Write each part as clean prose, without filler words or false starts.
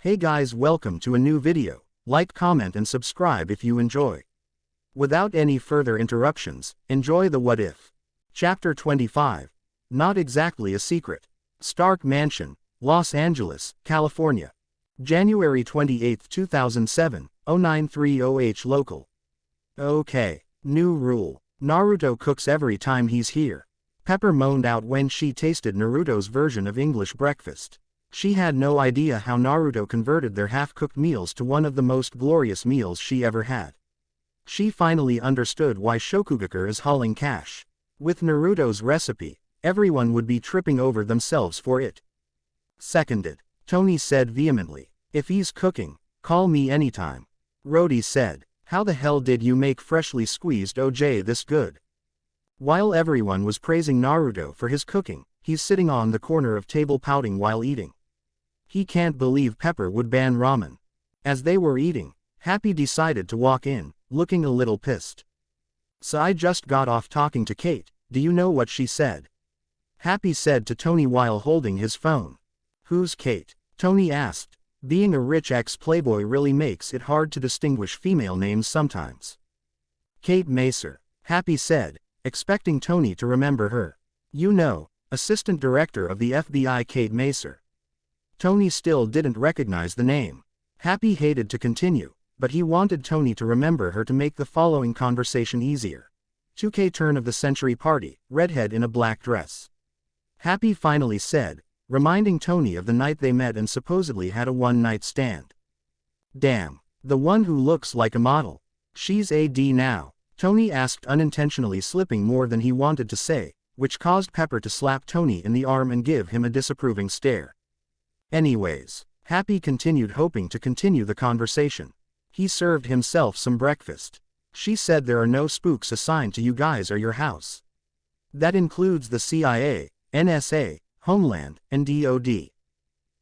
Hey guys, welcome to a new video. Like, comment and subscribe if you enjoy. Without any further interruptions, enjoy the What If. Chapter 25. Not exactly a secret. Stark Mansion, Los Angeles, California. January 28, 2007, 0930H local. Okay. New rule. Naruto cooks every time he's here. Pepper moaned out when she tasted Naruto's version of English breakfast. She had no idea how Naruto converted their half-cooked meals to one of the most glorious meals she ever had. She finally understood why Shokugaku is hauling cash. With Naruto's recipe, everyone would be tripping over themselves for it. Seconded. Tony said vehemently. If he's cooking, call me anytime. Rhodey said, how the hell did you make freshly squeezed OJ this good? While everyone was praising Naruto for his cooking, he's sitting on the corner of table pouting while eating. He can't believe Pepper would ban ramen. As they were eating, Happy decided to walk in, looking a little pissed. So I just got off talking to Kate, do you know what she said? Happy said to Tony while holding his phone. Who's Kate? Tony asked. Being a rich ex-playboy really makes it hard to distinguish female names sometimes. Kate Macer, Happy said, expecting Tony to remember her. You know, Assistant Director of the FBI Kate Macer. Tony still didn't recognize the name. Happy hated to continue, but he wanted Tony to remember her to make the following conversation easier. 2K turn of the century party, redhead in a black dress. Happy finally said, reminding Tony of the night they met and supposedly had a one-night stand. Damn, the one who looks like a model. She's AD now, Tony asked, unintentionally slipping more than he wanted to say, which caused Pepper to slap Tony in the arm and give him a disapproving stare. Anyways, Happy continued, hoping to continue the conversation. He served himself some breakfast. She said there are no spooks assigned to you guys or your house. That includes the CIA, NSA, Homeland, and DOD.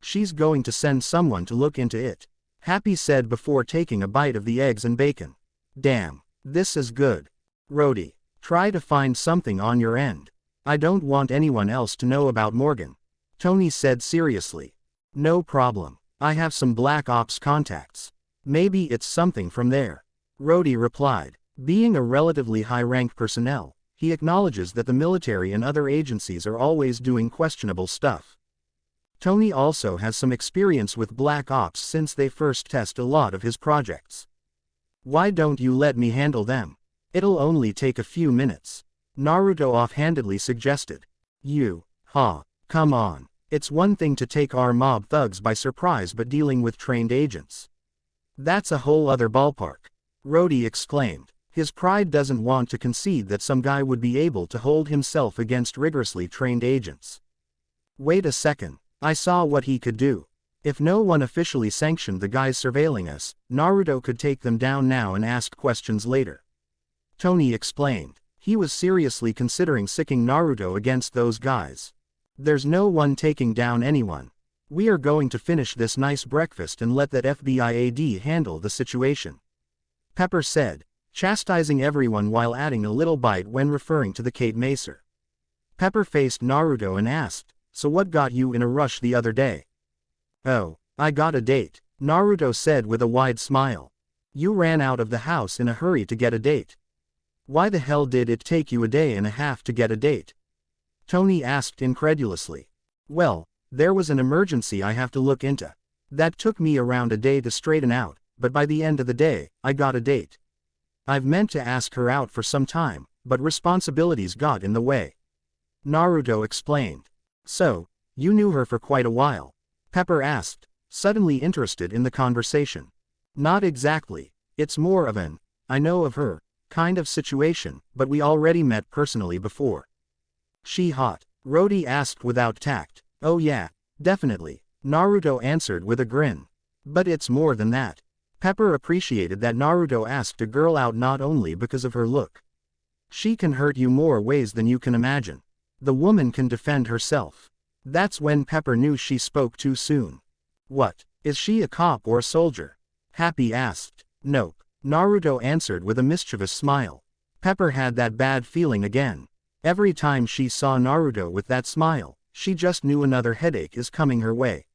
She's going to send someone to look into it, Happy said before taking a bite of the eggs and bacon. Damn, this is good. Rhodey, try to find something on your end. I don't want anyone else to know about Morgan, Tony said seriously. No problem. I have some Black Ops contacts. Maybe it's something from there. Rhodey replied. Being a relatively high-ranked personnel, he acknowledges that the military and other agencies are always doing questionable stuff. Tony also has some experience with Black Ops since they first test a lot of his projects. Why don't you let me handle them? It'll only take a few minutes, Naruto offhandedly suggested. Come on. It's one thing to take our mob thugs by surprise, but dealing with trained agents, that's a whole other ballpark, Rhodey exclaimed. His pride doesn't want to concede that some guy would be able to hold himself against rigorously trained agents. Wait a second, I saw what he could do. If no one officially sanctioned the guys surveilling us, Naruto could take them down now and ask questions later. Tony explained. He was seriously considering sicking Naruto against those guys. There's no one taking down anyone. We are going to finish this nice breakfast and let that FBI AD handle the situation, Pepper said, chastising everyone while adding a little bite when referring to the Kate Macer. Pepper faced Naruto and asked, so what got you in a rush the other day? Oh, I got a date, Naruto said with a wide smile. You ran out of the house in a hurry to get a date. Why the hell did it take you a day and a half to get a date? Tony asked incredulously. Well, there was an emergency I have to look into. That took me around a day to straighten out, but by the end of the day, I got a date. I've meant to ask her out for some time, but responsibilities got in the way, Naruto explained. So, you knew her for quite a while? Pepper asked, suddenly interested in the conversation. Not exactly, it's more of an, I know of her, kind of situation, but we already met personally before. She hot? Rhodey asked without tact. Oh yeah, definitely, Naruto answered with a grin. But it's more than that. Pepper appreciated that Naruto asked a girl out not only because of her look. She can hurt you more ways than you can imagine. The woman can defend herself. That's when Pepper knew she spoke too soon. What, is she a cop or a soldier? Happy asked. Nope, Naruto answered with a mischievous smile. Pepper had that bad feeling again. Every time she saw Naruto with that smile, she just knew another headache is coming her way.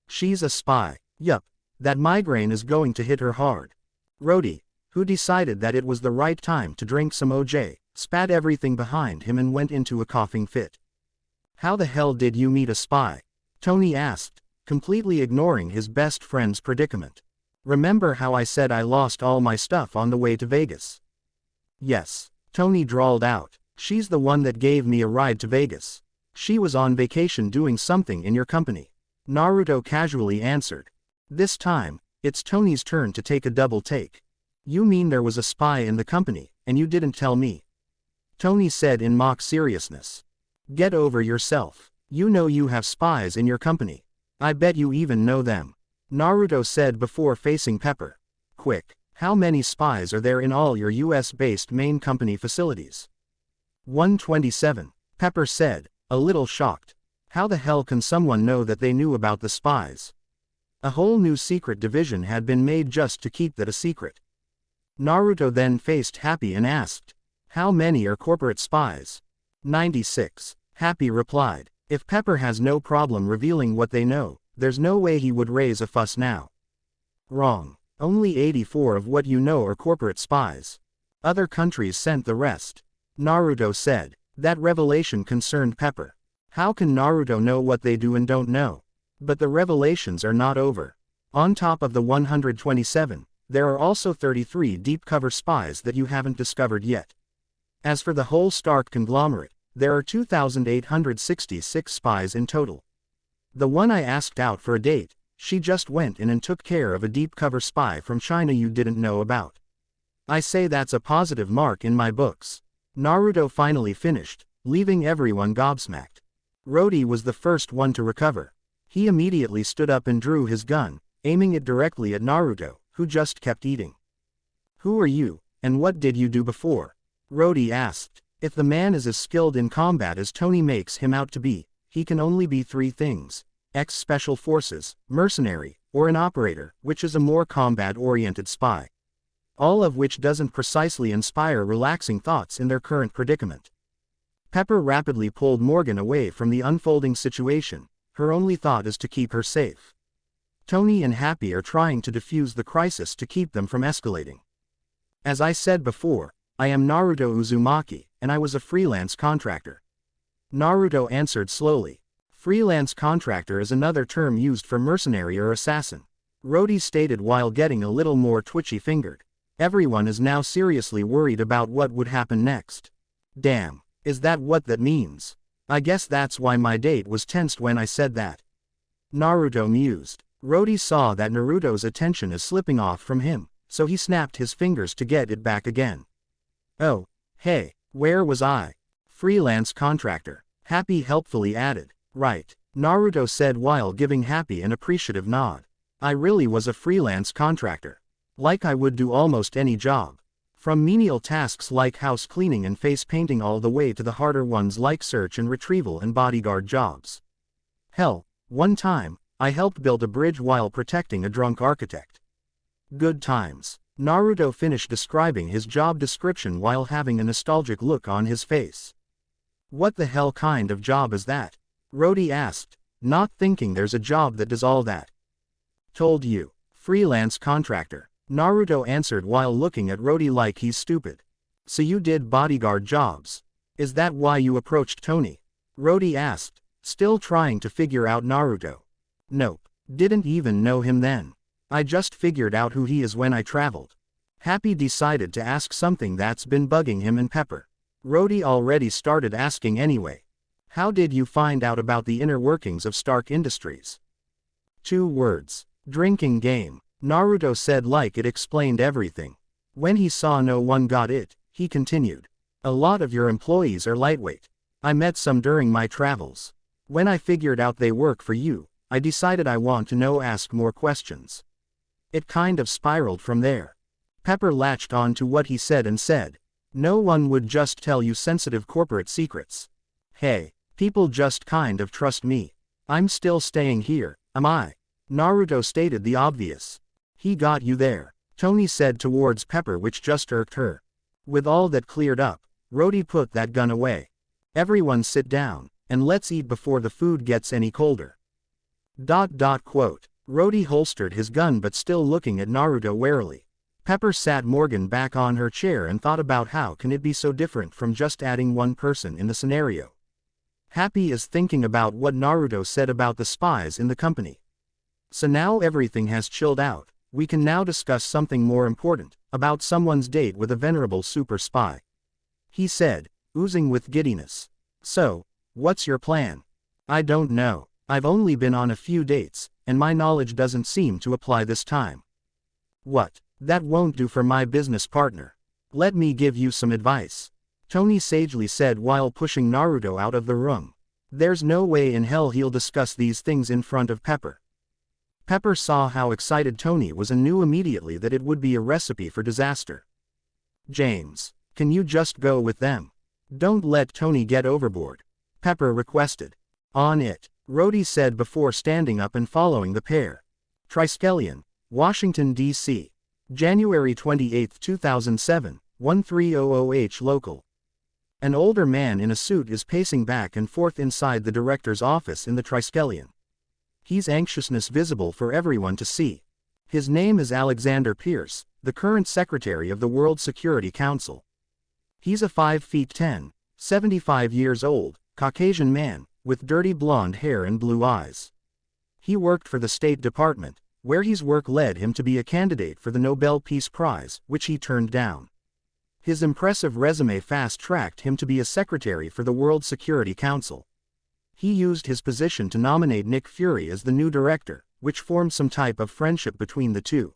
She's a spy. Yup, that migraine is going to hit her hard. Rhodey, who decided that it was the right time to drink some OJ, spat everything behind him and went into a coughing fit. How the hell did you meet a spy? Tony asked, completely ignoring his best friend's predicament. Remember how I said I lost all my stuff on the way to Vegas? Yes, Tony drawled out. She's the one that gave me a ride to Vegas. She was on vacation doing something in your company. Naruto casually answered. This time, it's Tony's turn to take a double take. You mean there was a spy in the company, and you didn't tell me? Tony said in mock seriousness. Get over yourself. You know you have spies in your company. I bet you even know them. Naruto said before facing Pepper. Quick, how many spies are there in all your US-based main company facilities? 127, Pepper said, a little shocked. How the hell can someone know that they knew about the spies? A whole new secret division had been made just to keep that a secret. Naruto then faced Happy and asked, how many are corporate spies? 96, Happy replied. If Pepper has no problem revealing what they know, there's no way he would raise a fuss now. Wrong. Only 84 of what you know are corporate spies. Other countries sent the rest. Naruto said. That revelation concerned Pepper. How can Naruto know what they do and don't know? But the revelations are not over. On top of the 127, there are also 33 deep cover spies that you haven't discovered yet. As for the whole Stark conglomerate, there are 2,866 spies in total. The one I asked out for a date, she just went in and took care of a deep cover spy from China you didn't know about. I say that's a positive mark in my books. Naruto finally finished, leaving everyone gobsmacked. Rhodey was the first one to recover. He immediately stood up and drew his gun, aiming it directly at Naruto, who just kept eating. Who are you, and what did you do before? Rhodey asked. If the man is as skilled in combat as Tony makes him out to be, he can only be three things: ex-special forces, mercenary, or an operator, which is a more combat-oriented spy. All of which doesn't precisely inspire relaxing thoughts in their current predicament. Pepper rapidly pulled Morgan away from the unfolding situation. Her only thought is to keep her safe. Tony and Happy are trying to defuse the crisis to keep them from escalating. As I said before, I am Naruto Uzumaki, and I was a freelance contractor. Naruto answered slowly. Freelance contractor is another term used for mercenary or assassin. Rhodey stated while getting a little more twitchy-fingered. Everyone is now seriously worried about what would happen next. Damn, is that what that means? I guess that's why my date was tensed when I said that. Naruto mused. Rhodey saw that Naruto's attention is slipping off from him, so he snapped his fingers to get it back again. Oh, hey, where was I? Freelance contractor. Happy helpfully added. Right, Naruto said while giving Happy an appreciative nod. I really was a freelance contractor. Like I would do almost any job. From menial tasks like house cleaning and face painting all the way to the harder ones like search and retrieval and bodyguard jobs. Hell, one time, I helped build a bridge while protecting a drunk architect. Good times. Naruto finished describing his job description while having a nostalgic look on his face. What the hell kind of job is that? Rhodey asked, not thinking there's a job that does all that. Told you. Freelance contractor. Naruto answered while looking at Rhodey like he's stupid. So you did bodyguard jobs. Is that why you approached Tony? Rhodey asked, still trying to figure out Naruto. Nope, didn't even know him then. I just figured out who he is when I traveled. Happy decided to ask something that's been bugging him and Pepper. Rhodey already started asking anyway. How did you find out about the inner workings of Stark Industries? 2 words. Drinking game. Naruto said like it explained everything. When he saw no one got it, he continued. A lot of your employees are lightweight. I met some during my travels. When I figured out they work for you, I decided I want to know, ask more questions. It kind of spiraled from there. Pepper latched on to what he said and said, no one would just tell you sensitive corporate secrets. Hey, people just kind of trust me. I'm still staying here, am I? Naruto stated the obvious. He got you there, Tony said towards Pepper, which just irked her. With all that cleared up, Rhodey put that gun away. Everyone sit down, and let's eat before the food gets any colder. Quote. Rhodey holstered his gun but still looking at Naruto warily. Pepper sat Morgan back on her chair and thought about how can it be so different from just adding one person in the scenario. Happy is thinking about what Naruto said about the spies in the company. So now everything has chilled out, we can now discuss something more important, about someone's date with a venerable super spy. He said, oozing with giddiness. So, what's your plan? I don't know. I've only been on a few dates, and my knowledge doesn't seem to apply this time. What? That won't do for my business partner. Let me give you some advice. Tony sagely said while pushing Naruto out of the room. There's no way in hell he'll discuss these things in front of Pepper. Pepper saw how excited Tony was and knew immediately that it would be a recipe for disaster. James, can you just go with them? Don't let Tony get overboard. Pepper requested. On it, Rhodey said before standing up and following the pair. Triskelion, Washington, D.C. January 28, 2007, 1300H local. An older man in a suit is pacing back and forth inside the director's office in the Triskelion. His anxiousness visible for everyone to see. His name is Alexander Pierce, the current secretary of the World Security Council. He's a 5'10", 75 years old, Caucasian man, with dirty blonde hair and blue eyes. He worked for the State Department, where his work led him to be a candidate for the Nobel Peace Prize, which he turned down. His impressive resume fast-tracked him to be a secretary for the World Security Council. He used his position to nominate Nick Fury as the new director, which formed some type of friendship between the two.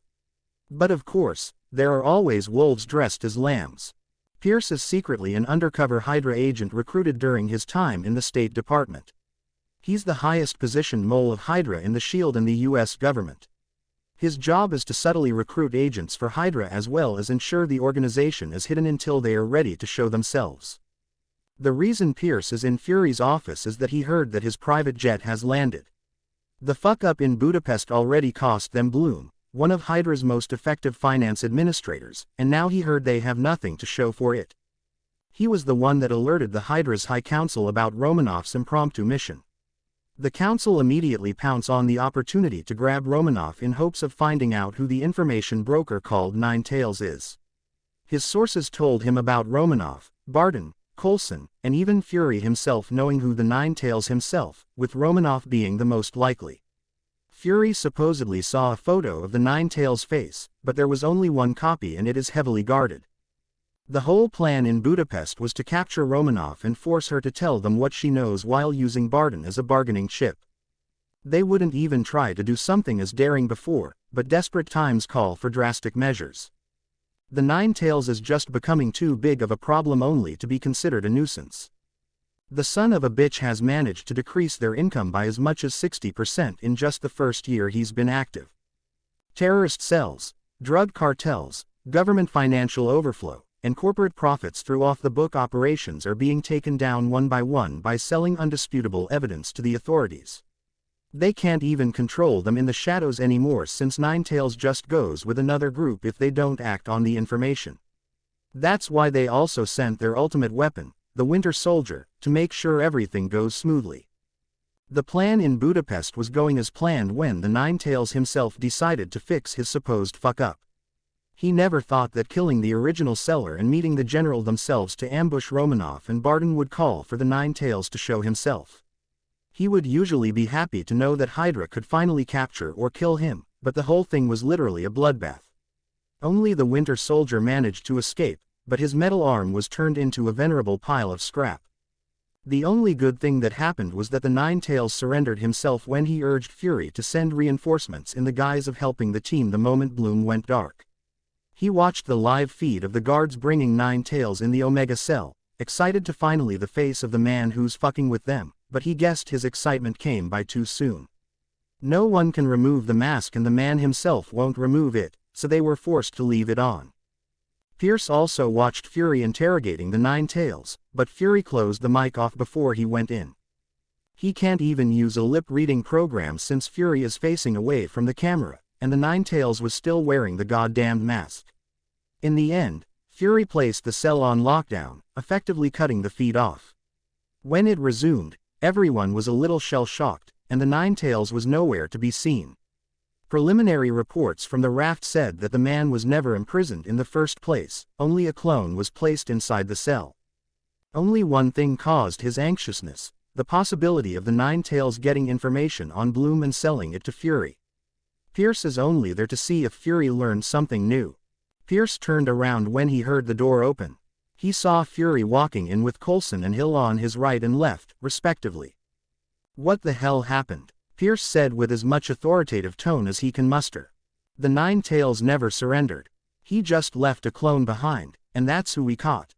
But of course, there are always wolves dressed as lambs. Pierce is secretly an undercover Hydra agent recruited during his time in the State Department. He's the highest positioned mole of Hydra in the SHIELD and the U.S. government. His job is to subtly recruit agents for Hydra as well as ensure the organization is hidden until they are ready to show themselves. The reason Pierce is in Fury's office is that he heard that his private jet has landed. The fuck-up in Budapest already cost them Bloom, one of Hydra's most effective finance administrators, and now he heard they have nothing to show for it. He was the one that alerted the Hydra's High Council about Romanoff's impromptu mission. The council immediately pounced on the opportunity to grab Romanoff in hopes of finding out who the information broker called Nine Tails is. His sources told him about Romanoff, Barton, Coulson, and even Fury himself knowing who the Nine Tails himself, with Romanoff being the most likely. Fury supposedly saw a photo of the Nine Tails face, but there was only one copy and it is heavily guarded. The whole plan in Budapest was to capture Romanoff and force her to tell them what she knows while using Barton as a bargaining chip. They wouldn't even try to do something as daring before, but desperate times call for drastic measures. The Nine Tails is just becoming too big of a problem only to be considered a nuisance. The son of a bitch has managed to decrease their income by as much as 60% in just the first year he's been active. Terrorist cells, drug cartels, government financial overflow, and corporate profits through off-the-book operations are being taken down one by selling undisputable evidence to the authorities. They can't even control them in the shadows anymore since Nine Tails just goes with another group if they don't act on the information. That's why they also sent their ultimate weapon, the Winter Soldier, to make sure everything goes smoothly. The plan in Budapest was going as planned when the Nine Tails himself decided to fix his supposed fuck-up. He never thought that killing the original seller and meeting the general themselves to ambush Romanoff and Barton would call for the Nine Tails to show himself. He would usually be happy to know that Hydra could finally capture or kill him, but the whole thing was literally a bloodbath. Only the Winter Soldier managed to escape, but his metal arm was turned into a venerable pile of scrap. The only good thing that happened was that the Nine Tails surrendered himself when he urged Fury to send reinforcements in the guise of helping the team the moment Bloom went dark. He watched the live feed of the guards bringing Nine Tails in the Omega Cell, excited to finally the face of the man who's fucking with them, but he guessed his excitement came by too soon. No one can remove the mask and the man himself won't remove it, so they were forced to leave it on. Pierce also watched Fury interrogating the Nine Tails, but Fury closed the mic off before he went in. He can't even use a lip-reading program since Fury is facing away from the camera, and the Nine Tails was still wearing the goddamned mask. In the end, Fury placed the cell on lockdown, effectively cutting the feed off. When it resumed, everyone was a little shell-shocked, and the Nine Tails was nowhere to be seen. Preliminary reports from the raft said that the man was never imprisoned in the first place, only a clone was placed inside the cell. Only one thing caused his anxiousness, the possibility of the Nine Tails getting information on Bloom and selling it to Fury. Pierce is only there to see if Fury learned something new. Pierce turned around when he heard the door open. He saw Fury walking in with Coulson and Hill on his right and left, respectively. "What the hell happened?" Pierce said with as much authoritative tone as he can muster. "The Nine Tails never surrendered. He just left a clone behind, and that's who we caught,"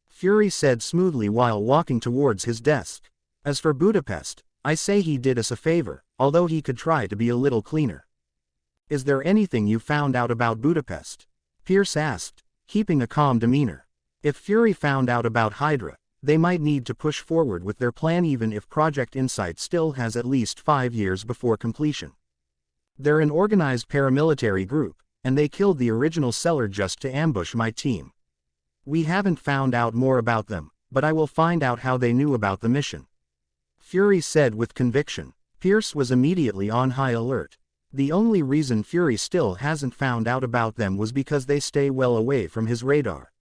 Fury said smoothly while walking towards his desk. "As for Budapest, I say he did us a favor, although he could try to be a little cleaner." "Is there anything you found out about Budapest?" Pierce asked, keeping a calm demeanor. If Fury found out about Hydra, they might need to push forward with their plan even if Project Insight still has at least 5 years before completion. They're an organized paramilitary group, and they killed the original seller just to ambush my team. We haven't found out more about them, but I will find out how they knew about the mission," Fury said with conviction. Pierce was immediately on high alert. The only reason Fury still hasn't found out about them was because they stay well away from his radar.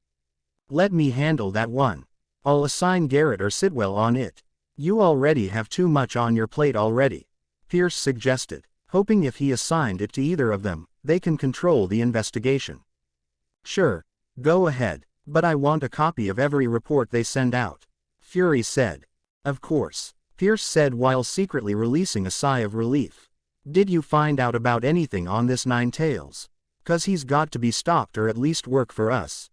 "Let me handle that one. I'll assign Garrett or Sidwell on it. You already have too much on your plate already," Pierce suggested, hoping if he assigned it to either of them, they can control the investigation. "Sure, go ahead, but I want a copy of every report they send out," Fury said. "Of course," Pierce said while secretly releasing a sigh of relief. "Did you find out about anything on this Nine Tails? 'Cause he's got to be stopped or at least work for us.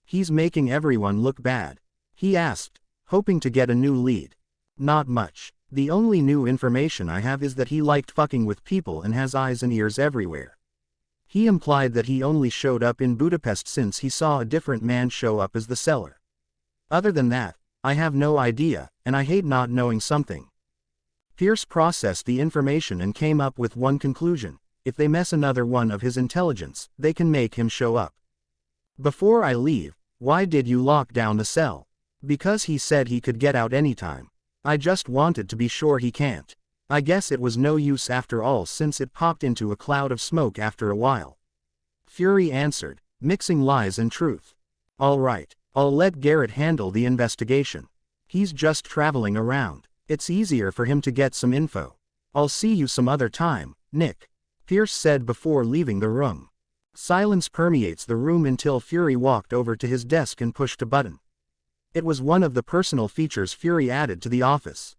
He's making everyone look bad," he asked, hoping to get a new lead. "Not much. The only new information I have is that he liked fucking with people and has eyes and ears everywhere. He implied that he only showed up in Budapest since he saw a different man show up as the seller. Other than that, I have no idea, and I hate not knowing something." Pierce processed the information and came up with one conclusion: if they mess another one of his intelligence, they can make him show up. "Before I leave, why did you lock down the cell?" "Because he said he could get out anytime. I just wanted to be sure he can't. I guess it was no use after all since it popped into a cloud of smoke after a while," Fury answered, mixing lies and truth. "All right, I'll let Garrett handle the investigation. He's just traveling around. It's easier for him to get some info. I'll see you some other time, Nick," Pierce said before leaving the room. Silence permeates the room until Fury walked over to his desk and pushed a button. It was one of the personal features Fury added to the office.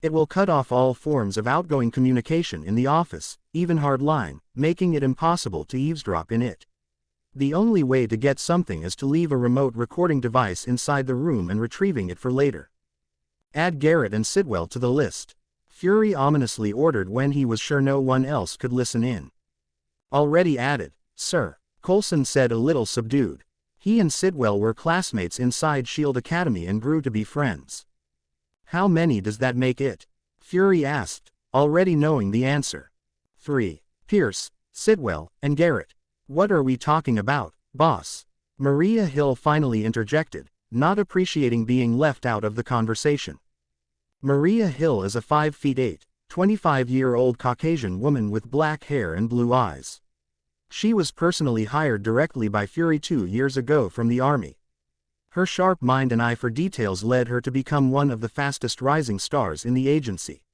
It will cut off all forms of outgoing communication in the office, even hardline, making it impossible to eavesdrop in it. The only way to get something is to leave a remote recording device inside the room and retrieving it for later. "Add Garrett and Sidwell to the list," Fury ominously ordered when he was sure no one else could listen in. "Already added, sir," Coulson said a little subdued. He and Sidwell were classmates inside S.H.I.E.L.D. Academy and grew to be friends. "How many does that make it?" Fury asked, already knowing the answer. 3. Pierce, Sidwell, and Garrett. "What are we talking about, boss?" Maria Hill finally interjected, not appreciating being left out of the conversation. Maria Hill is a 5'8", 25-year-old Caucasian woman with black hair and blue eyes. She was personally hired directly by Fury 2 years ago from the Army. Her sharp mind and eye for details led her to become one of the fastest rising stars in the agency.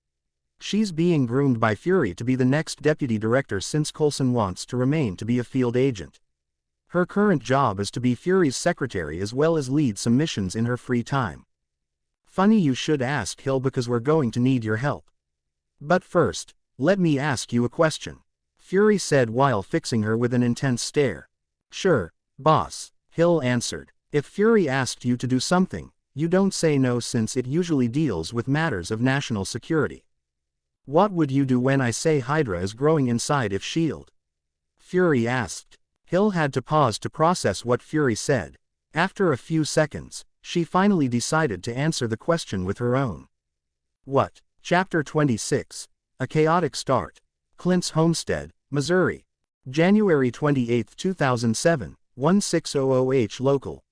She's being groomed by Fury to be the next deputy director since Coulson wants to remain to be a field agent. Her current job is to be Fury's secretary as well as lead some missions in her free time. "Funny you should ask, Hill, because we're going to need your help. But first, let me ask you a question," Fury said while fixing her with an intense stare. "Sure, boss," Hill answered. "If Fury asked you to do something, you don't say no since it usually deals with matters of national security. What would you do when I say Hydra is growing inside of S.H.I.E.L.D.? Fury asked. Hill had to pause to process what Fury said. After a few seconds, she finally decided to answer the question with her own. "What?" Chapter 26. A Chaotic Start. Clint's Homestead, Missouri. January 28, 2007, 1600H Local.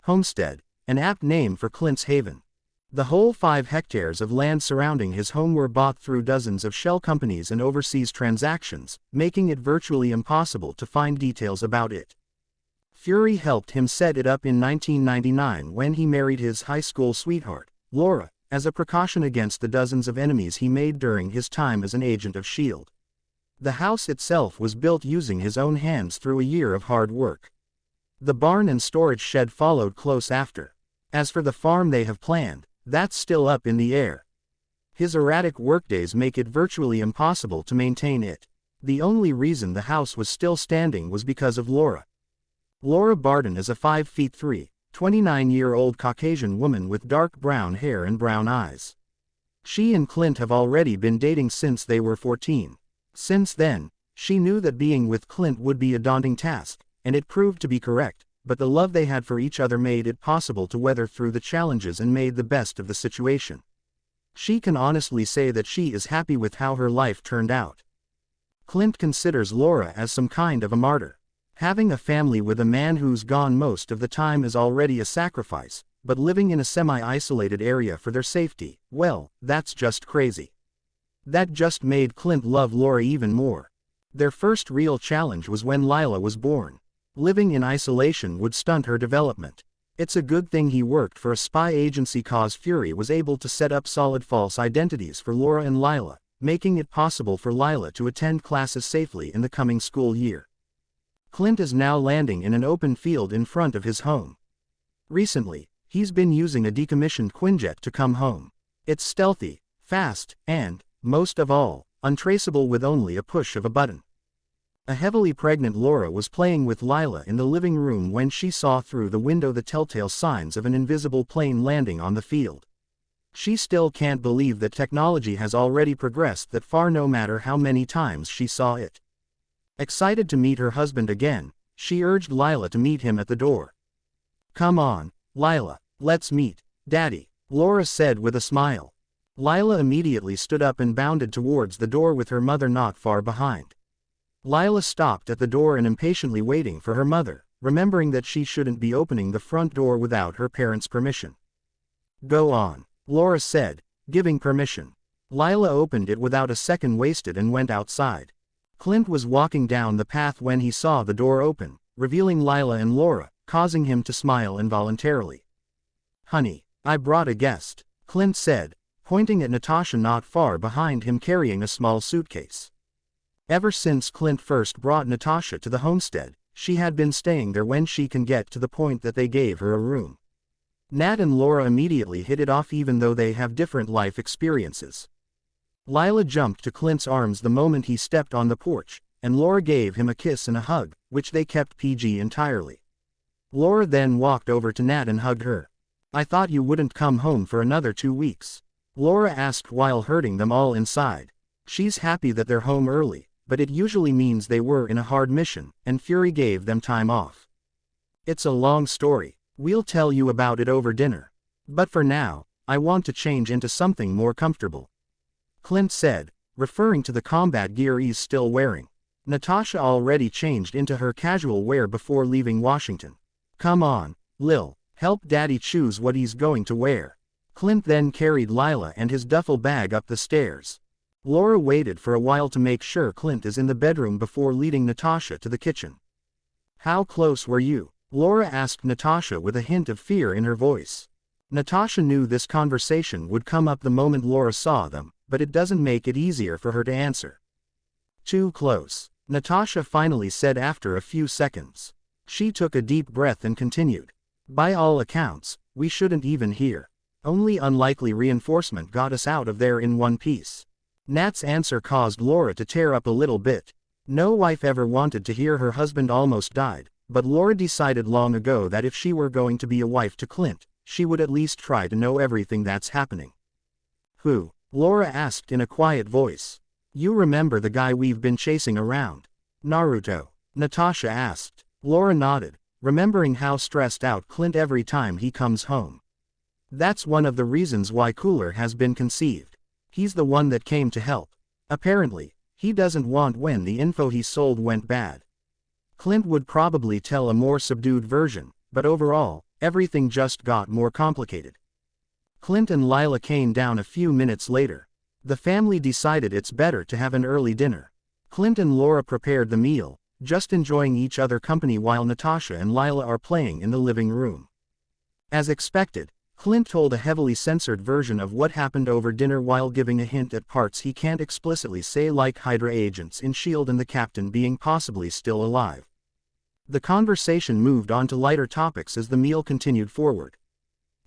Homestead, an apt name for Clint's Haven. The whole 5 hectares of land surrounding his home were bought through dozens of shell companies and overseas transactions, making it virtually impossible to find details about it. Fury helped him set it up in 1999 when he married his high school sweetheart, Laura, as a precaution against the dozens of enemies he made during his time as an agent of S.H.I.E.L.D. The house itself was built using his own hands through a year of hard work. The barn and storage shed followed close after. As for the farm they have planned, that's still up in the air. His erratic workdays make it virtually impossible to maintain it. The only reason the house was still standing was because of Laura. Laura Barton is a 5'3", 29-year-old Caucasian woman with dark brown hair and brown eyes. She and Clint have already been dating since they were 14. Since then, she knew that being with Clint would be a daunting task, and it proved to be correct, but the love they had for each other made it possible to weather through the challenges and made the best of the situation. She can honestly say that she is happy with how her life turned out. Clint considers Laura as some kind of a martyr. Having a family with a man who's gone most of the time is already a sacrifice, but living in a semi-isolated area for their safety, well, that's just crazy. That just made Clint love Laura even more. Their first real challenge was when Lila was born. Living in isolation would stunt her development. It's a good thing he worked for a spy agency cause Fury was able to set up solid false identities for Laura and Lila, making it possible for Lila to attend classes safely in the coming school year. Clint is now landing in an open field in front of his home. Recently, he's been using a decommissioned Quinjet to come home. It's stealthy, fast, and, most of all, untraceable with only a push of a button. A heavily pregnant Laura was playing with Lila in the living room when she saw through the window the telltale signs of an invisible plane landing on the field. She still can't believe that technology has already progressed that far no matter how many times she saw it. Excited to meet her husband again, she urged Lila to meet him at the door. "Come on, Lila, let's meet, Daddy," Laura said with a smile. Lila immediately stood up and bounded towards the door with her mother not far behind. Lila stopped at the door and impatiently waiting for her mother, remembering that she shouldn't be opening the front door without her parents' permission. "Go on," Laura said, giving permission. Lila opened it without a second wasted and went outside. Clint was walking down the path when he saw the door open, revealing Lila and Laura, causing him to smile involuntarily. "Honey, I brought a guest," Clint said, pointing at Natasha not far behind him carrying a small suitcase. Ever since Clint first brought Natasha to the homestead, she had been staying there when she can get to the point that they gave her a room. Nat and Laura immediately hit it off even though they have different life experiences. Lila jumped to Clint's arms the moment he stepped on the porch, and Laura gave him a kiss and a hug, which they kept PG entirely. Laura then walked over to Nat and hugged her. "I thought you wouldn't come home for another 2 weeks," Laura asked while hurting them all inside. She's happy that they're home early, but it usually means they were in a hard mission, and Fury gave them time off. "It's a long story. We'll tell you about it over dinner. But for now, I want to change into something more comfortable," Clint said, referring to the combat gear he's still wearing. Natasha already changed into her casual wear before leaving Washington. "Come on, Lil, help Daddy choose what he's going to wear." Clint then carried Lila and his duffel bag up the stairs. Laura waited for a while to make sure Clint is in the bedroom before leading Natasha to the kitchen. "How close were you?" Laura asked Natasha with a hint of fear in her voice. Natasha knew this conversation would come up the moment Laura saw them, but it doesn't make it easier for her to answer. "Too close," Natasha finally said after a few seconds. She took a deep breath and continued. "By all accounts, we shouldn't even hear. Only unlikely reinforcement got us out of there in one piece." Nat's answer caused Laura to tear up a little bit. No wife ever wanted to hear her husband almost died, but Laura decided long ago that if she were going to be a wife to Clint, she would at least try to know everything that's happening. "Who?" Laura asked in a quiet voice. "You remember the guy we've been chasing around?" "Naruto?" Natasha asked. Laura nodded, remembering how stressed out Clint every time he comes home. "That's one of the reasons why Cooler has been conceived. He's the one that came to help. Apparently, he doesn't want when the info he sold went bad." Clint would probably tell a more subdued version, but overall, everything just got more complicated. Clint and Lila came down a few minutes later. The family decided it's better to have an early dinner. Clint and Laura prepared the meal, just enjoying each other's company while Natasha and Lila are playing in the living room. As expected, Clint told a heavily censored version of what happened over dinner while giving a hint at parts he can't explicitly say, like Hydra agents in S.H.I.E.L.D. and the captain being possibly still alive. The conversation moved on to lighter topics as the meal continued forward.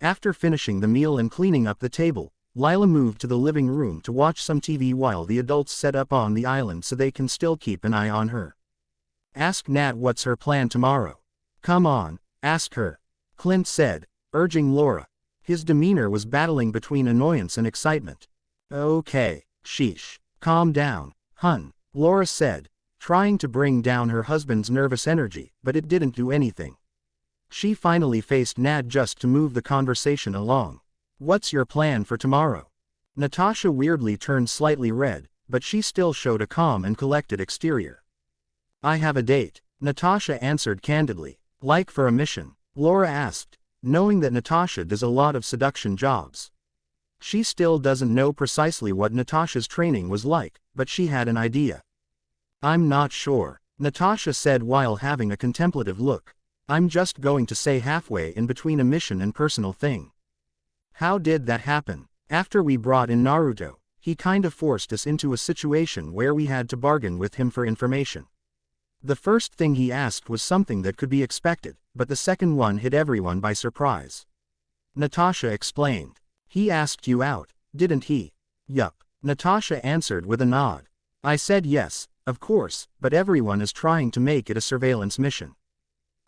After finishing the meal and cleaning up the table, Lila moved to the living room to watch some TV while the adults set up on the island so they can still keep an eye on her. Ask Nat what's her plan tomorrow. Come on, ask her, Clint said, urging Laura. His demeanor was battling between annoyance and excitement. Okay, sheesh. Calm down, hun, Laura said, trying to bring down her husband's nervous energy, but it didn't do anything. She finally faced Nat just to move the conversation along. What's your plan for tomorrow? Natasha weirdly turned slightly red, but she still showed a calm and collected exterior. I have a date, Natasha answered candidly. Like for a mission? Laura asked, knowing that Natasha does a lot of seduction jobs. She still doesn't know precisely what Natasha's training was like, but she had an idea. I'm not sure, Natasha said while having a contemplative look. I'm just going to say halfway in between a mission and personal thing. How did that happen? After we brought in Naruto, he kinda forced us into a situation where we had to bargain with him for information. The first thing he asked was something that could be expected, but the second one hit everyone by surprise. Natasha explained. He asked you out, didn't he? Yup, Natasha answered with a nod. I said yes, of course, but everyone is trying to make it a surveillance mission.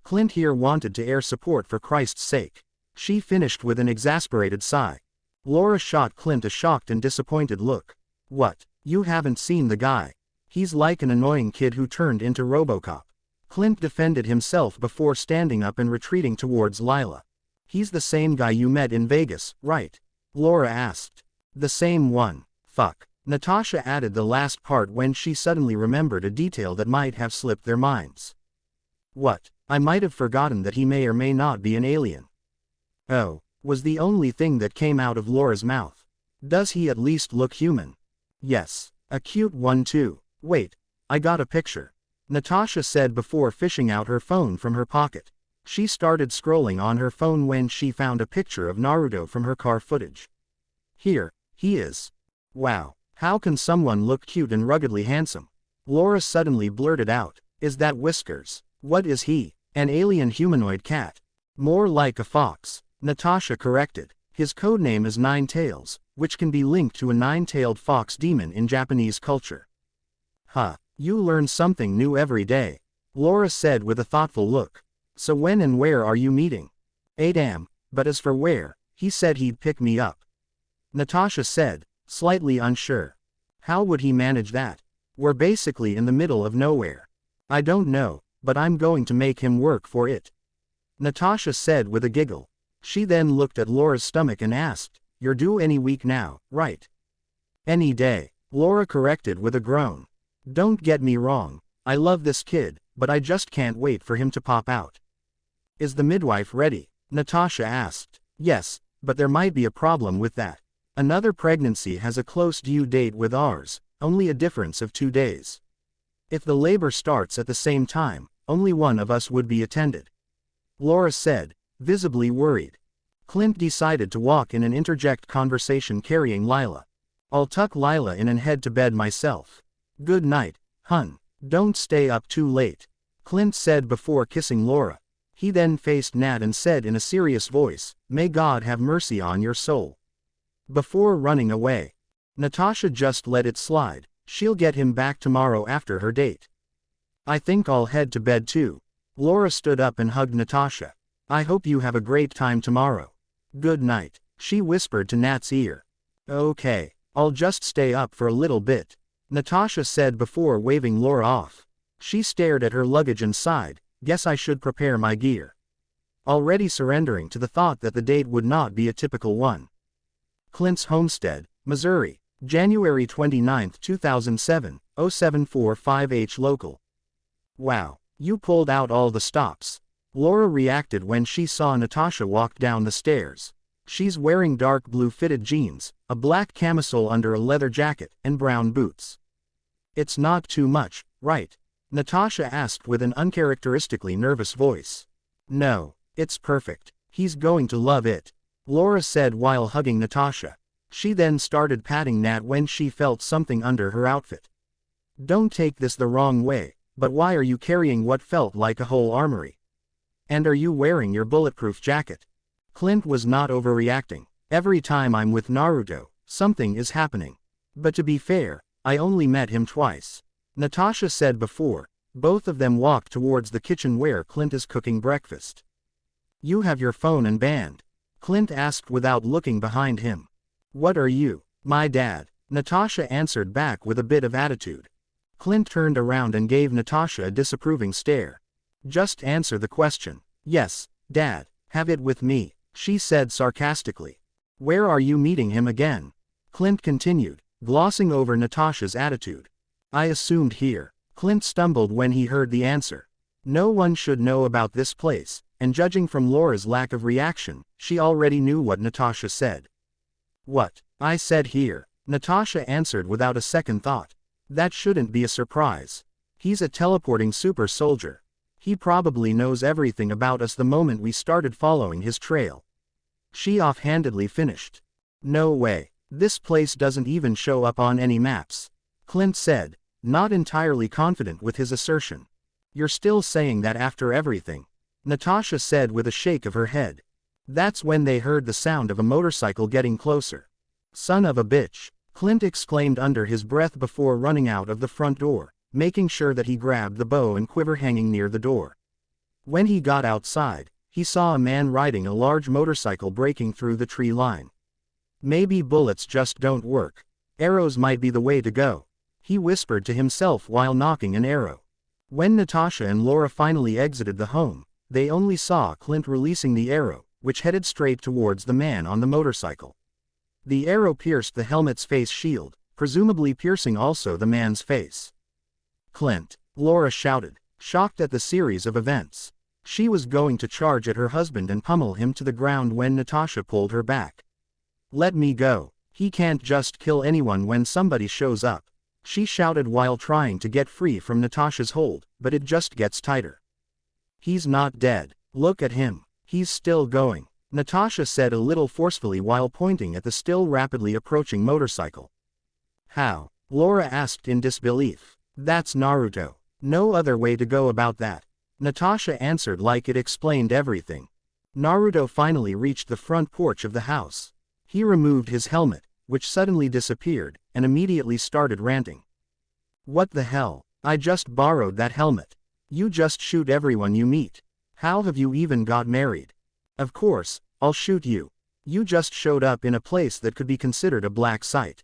Clint here wanted to air support for Christ's sake. She finished with an exasperated sigh. Laura shot Clint a shocked and disappointed look. What, you haven't seen the guy? He's like an annoying kid who turned into RoboCop. Clint defended himself before standing up and retreating towards Lila. He's the same guy you met in Vegas, right? Laura asked. The same one. Fuck. Natasha added the last part when she suddenly remembered a detail that might have slipped their minds. What? I might have forgotten that he may or may not be an alien. Oh, was the only thing that came out of Laura's mouth. Does he at least look human? Yes. A cute one too. Wait, I got a picture, Natasha said before fishing out her phone from her pocket. She started scrolling on her phone when she found a picture of Naruto from her car footage. Here, he is. Wow, how can someone look cute and ruggedly handsome? Laura suddenly blurted out, is that Whiskers? What is he? An alien humanoid cat? More like a fox, Natasha corrected. His codename is Nine Tails, which can be linked to a nine-tailed fox demon in Japanese culture. Huh, you learn something new every day, Laura said with a thoughtful look. So when and where are you meeting? Damn, but as for where, he said he'd pick me up. Natasha said, slightly unsure. How would he manage that? We're basically in the middle of nowhere. I don't know, but I'm going to make him work for it, Natasha said with a giggle. She then looked at Laura's stomach and asked, you're due any week now, right? Any day, Laura corrected with a groan. Don't get me wrong, I love this kid, but I just can't wait for him to pop out. Is the midwife ready? Natasha asked. Yes, but there might be a problem with that. Another pregnancy has a close due date with ours, only a difference of 2 days. If the labor starts at the same time, only one of us would be attended, Laura said, visibly worried. Clint decided to walk in and interject conversation carrying Lila. I'll tuck Lila in and head to bed myself. Good night, hun. Don't stay up too late, Clint said before kissing Laura. He then faced Nat and said in a serious voice, may God have mercy on your soul. Before running away, Natasha just let it slide, she'll get him back tomorrow after her date. I think I'll head to bed too. Laura stood up and hugged Natasha. I hope you have a great time tomorrow. Good night, she whispered to Nat's ear. Okay, I'll just stay up for a little bit, Natasha said before waving Laura off. She stared at her luggage and sighed, guess I should prepare my gear. Already surrendering to the thought that the date would not be a typical one. Clint's homestead, Missouri, January 29, 2007, 0745H local. Wow, you pulled out all the stops, Laura reacted when she saw Natasha walk down the stairs. She's wearing dark blue fitted jeans, a black camisole under a leather jacket, and brown boots. It's not too much, right? Natasha asked with an uncharacteristically nervous voice. No, it's perfect. He's going to love it, Laura said while hugging Natasha. She then started patting Nat when she felt something under her outfit. Don't take this the wrong way, but why are you carrying what felt like a whole armory? And are you wearing your bulletproof jacket? Clint was not overreacting. Every time I'm with Naruto, something is happening. But to be fair, I only met him twice, Natasha said before. Both of them walked towards the kitchen where Clint is cooking breakfast. You have your phone and band? Clint asked without looking behind him. What are you? My dad, Natasha answered back with a bit of attitude. Clint turned around and gave Natasha a disapproving stare. Just answer the question. Yes, Dad, have it with me, she said sarcastically. Where are you meeting him again? Clint continued, glossing over Natasha's attitude. I assumed here. Clint stumbled when he heard the answer. No one should know about this place, and judging from Laura's lack of reaction, she already knew what Natasha said. What? I said here, Natasha answered without a second thought. That shouldn't be a surprise. He's a teleporting super soldier. He probably knows everything about us the moment we started following his trail. She offhandedly finished. No way. This place doesn't even show up on any maps, Clint said, not entirely confident with his assertion. You're still saying that after everything, Natasha said with a shake of her head. That's when they heard the sound of a motorcycle getting closer. Son of a bitch, Clint exclaimed under his breath before running out of the front door, making sure that he grabbed the bow and quiver hanging near the door. When he got outside, he saw a man riding a large motorcycle breaking through the tree line. Maybe bullets just don't work. Arrows might be the way to go, he whispered to himself while knocking an arrow. When Natasha and Laura finally exited the home, they only saw Clint releasing the arrow, which headed straight towards the man on the motorcycle. The arrow pierced the helmet's face shield, presumably piercing also the man's face. Clint, Laura shouted, shocked at the series of events. She was going to charge at her husband and pummel him to the ground when Natasha pulled her back. Let me go. He can't just kill anyone when somebody shows up, she shouted while trying to get free from Natasha's hold, but it just gets tighter. He's not dead. Look at him. He's still going, Natasha said a little forcefully while pointing at the still rapidly approaching motorcycle. How? Laura asked in disbelief. That's Naruto. No other way to go about that, Natasha answered like it explained everything. Naruto finally reached the front porch of the house. He removed his helmet, which suddenly disappeared, and immediately started ranting. What the hell? I just borrowed that helmet. You just shoot everyone you meet. How have you even got married? Of course, I'll shoot you. You just showed up in a place that could be considered a black site.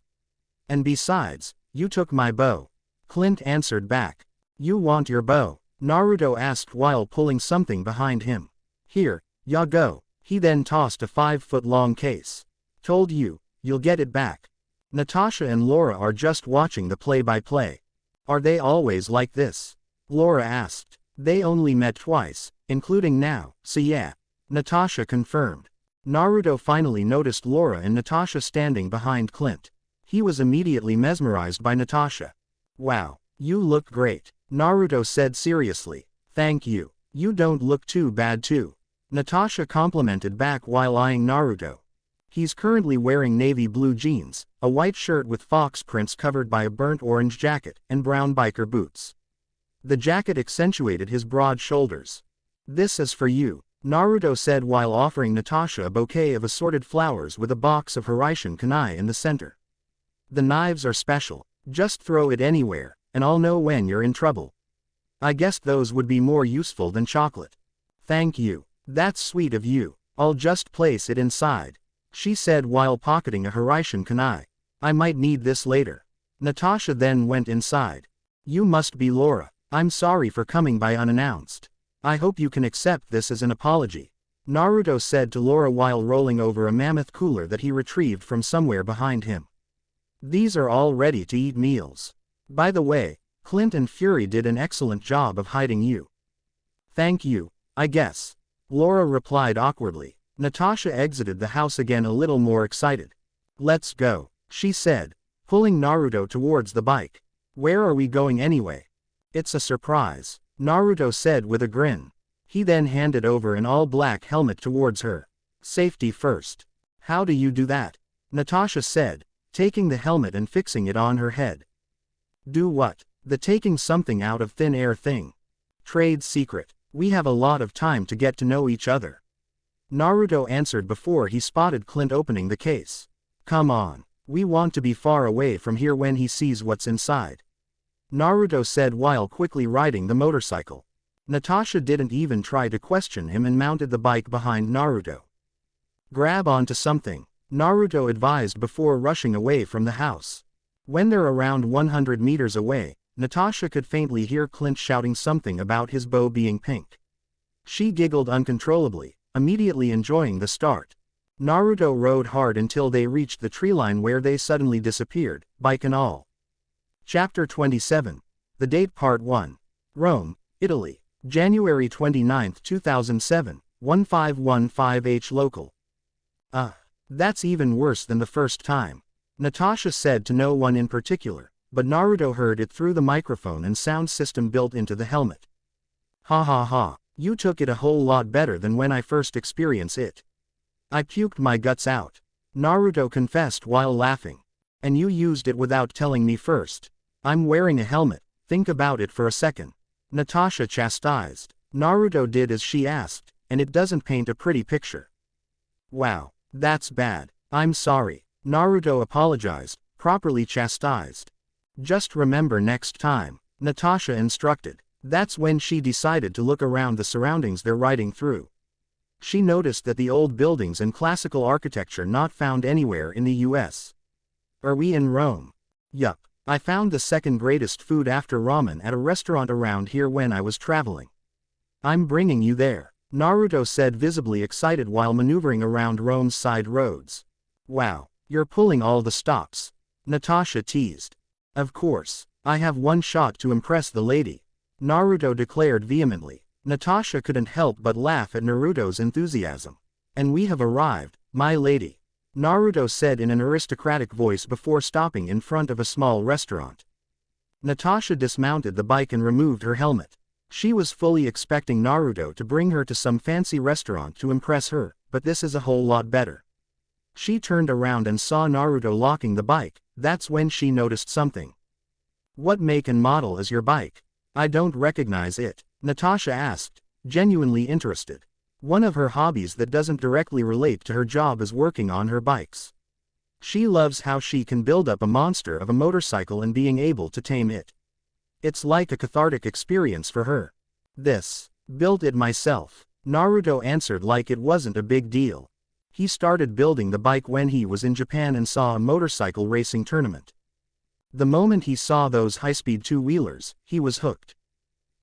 And besides, you took my bow, Clint answered back. You want your bow? Naruto asked while pulling something behind him. Here, ya go. He then tossed a 5-foot-long case. Told you, you'll get it back. Natasha and Laura are just watching the play-by-play. Are they always like this? Laura asked. They only met twice, including now, so yeah, Natasha confirmed. Naruto finally noticed Laura and Natasha standing behind Clint. He was immediately mesmerized by Natasha. Wow, you look great, Naruto said seriously. Thank you. You don't look too bad too, Natasha complimented back while eyeing Naruto. He's currently wearing navy blue jeans, a white shirt with fox prints covered by a burnt orange jacket, and brown biker boots. The jacket accentuated his broad shoulders. This is for you, Naruto said while offering Natasha a bouquet of assorted flowers with a box of Hiraishin kunai in the center. The knives are special. Just throw it anywhere, and I'll know when you're in trouble. I guess those would be more useful than chocolate. Thank you. That's sweet of you. I'll just place it inside, she said while pocketing a Hiraishin kunai. I might need this later. Natasha then went inside. You must be Laura. I'm sorry for coming by unannounced. I hope you can accept this as an apology, Naruto said to Laura while rolling over a mammoth cooler that he retrieved from somewhere behind him. These are all ready-to-eat meals. By the way, Clint and Fury did an excellent job of hiding you. Thank you, I guess, Laura replied awkwardly. Natasha exited the house again a little more excited. Let's go, she said, pulling Naruto towards the bike. Where are we going anyway? It's a surprise, Naruto said with a grin. He then handed over an all-black helmet towards her. Safety first. How do you do that? Natasha said, taking the helmet and fixing it on her head. Do what? The taking something out of thin air thing. Trade secret. We have a lot of time to get to know each other. Naruto answered before he spotted Clint opening the case. Come on. We want to be far away from here when he sees what's inside. Naruto said while quickly riding the motorcycle. Natasha didn't even try to question him and mounted the bike behind Naruto. Grab onto something, Naruto advised before rushing away from the house. When they're around 100 meters away, Natasha could faintly hear Clint shouting something about his bow being pink. She giggled uncontrollably, immediately enjoying the start. Naruto rode hard until they reached the tree line where they suddenly disappeared, bike and all. Chapter 27. The Date Part 1. Rome, Italy. January 29, 2007, 1515H local. That's even worse than the first time, Natasha said to no one in particular, but Naruto heard it through the microphone and sound system built into the helmet. Ha ha ha, you took it a whole lot better than when I first experienced it. I puked my guts out, Naruto confessed while laughing. And you used it without telling me first. I'm wearing a helmet, think about it for a second, Natasha chastised. Naruto did as she asked, and it doesn't paint a pretty picture. Wow, that's bad, I'm sorry, Naruto apologized, properly chastised. Just remember next time, Natasha instructed. That's when she decided to look around the surroundings they're riding through. She noticed that the old buildings and classical architecture not found anywhere in the US. Are we in Rome? Yup, I found the second greatest food after ramen at a restaurant around here when I was traveling. I'm bringing you there, Naruto said, visibly excited while maneuvering around Rome's side roads. Wow, you're pulling all the stops, Natasha teased. Of course, I have one shot to impress the lady, Naruto declared vehemently. Natasha couldn't help but laugh at Naruto's enthusiasm. And we have arrived, my lady, Naruto said in an aristocratic voice before stopping in front of a small restaurant. Natasha dismounted the bike and removed her helmet. She was fully expecting Naruto to bring her to some fancy restaurant to impress her, but this is a whole lot better. She turned around and saw Naruto locking the bike. That's when she noticed something. What make and model is your bike? I don't recognize it, Natasha asked, genuinely interested. One of her hobbies that doesn't directly relate to her job is working on her bikes. She loves how she can build up a monster of a motorcycle and being able to tame it. It's like a cathartic experience for her. Built it myself, Naruto answered like it wasn't a big deal. He started building the bike when he was in Japan and saw a motorcycle racing tournament. The moment he saw those high-speed two-wheelers, he was hooked.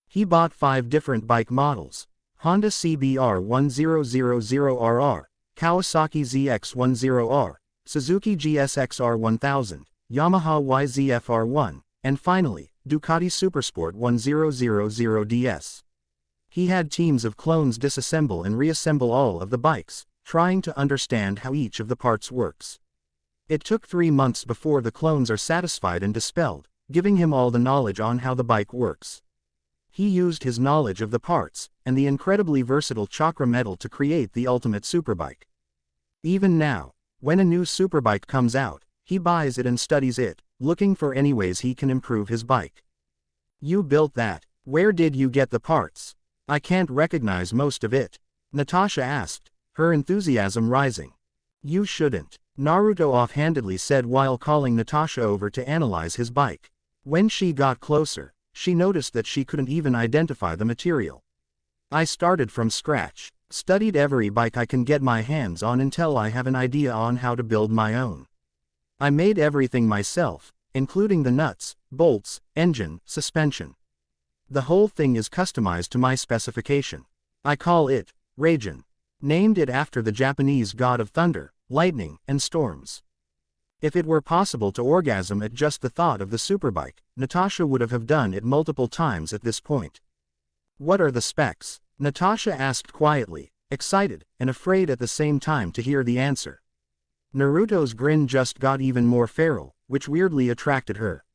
He bought 5 different bike models: Honda CBR 1000RR, Kawasaki ZX10R, Suzuki GSX-R 1000, Yamaha YZF-R1, and finally, Ducati Supersport 1000DS. He had teams of clones disassemble and reassemble all of the bikes, trying to understand how each of the parts works. It took 3 months before the clones are satisfied and dispelled, giving him all the knowledge on how the bike works. He used his knowledge of the parts, and the incredibly versatile chakra metal to create the ultimate superbike. Even now, when a new superbike comes out, he buys it and studies it, looking for any ways he can improve his bike. You built that. Where did you get the parts? I can't recognize most of it, Natasha asked, her enthusiasm rising. You shouldn't, Naruto offhandedly said while calling Natasha over to analyze his bike. When she got closer, she noticed that she couldn't even identify the material. I started from scratch, studied every bike I can get my hands on until I have an idea on how to build my own. I made everything myself, including the nuts, bolts, engine, suspension. The whole thing is customized to my specification. I call it Raijin, named it after the Japanese god of thunder, lightning, and storms. If it were possible to orgasm at just the thought of the superbike, Natasha would have done it multiple times at this point. What are the specs? Natasha asked quietly, excited and afraid at the same time to hear the answer. Naruto's grin just got even more feral, which weirdly attracted her.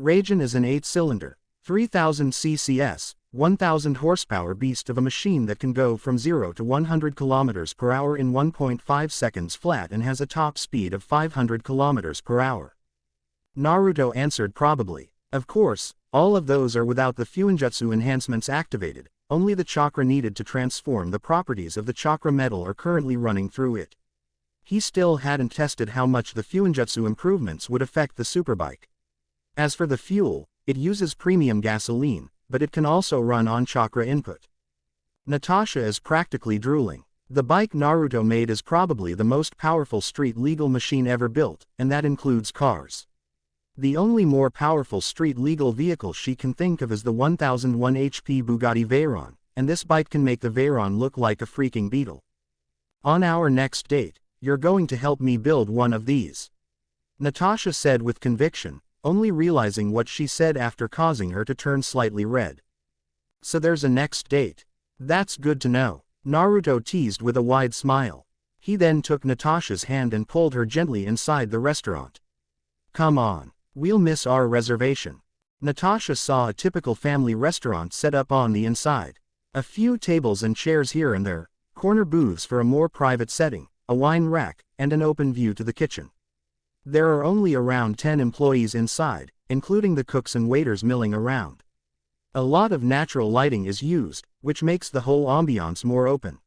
Raijin is an 8-cylinder, 3000 ccs, 1000 horsepower beast of a machine that can go from 0 to 100 km per hour in 1.5 seconds flat and has a top speed of 500 km per hour. Naruto answered probably. Of course, all of those are without the Fuinjutsu enhancements activated, only the chakra needed to transform the properties of the chakra metal are currently running through it. He still hadn't tested how much the Fuinjutsu improvements would affect the superbike. As for the fuel, it uses premium gasoline, but it can also run on chakra input. Natasha is practically drooling. The bike Naruto made is probably the most powerful street-legal machine ever built, and that includes cars. The only more powerful street-legal vehicle she can think of is the 1001 HP Bugatti Veyron, and this bike can make the Veyron look like a freaking beetle. On our next date, you're going to help me build one of these. Natasha said with conviction, only realizing what she said after causing her to turn slightly red. So there's a next date. That's good to know, Naruto teased with a wide smile. He then took Natasha's hand and pulled her gently inside the restaurant. Come on, we'll miss our reservation. Natasha saw a typical family restaurant set up on the inside. A few tables and chairs here and there, corner booths for a more private setting, a wine rack, and an open view to the kitchen. There are only around 10 employees inside, including the cooks and waiters milling around. A lot of natural lighting is used, which makes the whole ambiance more open.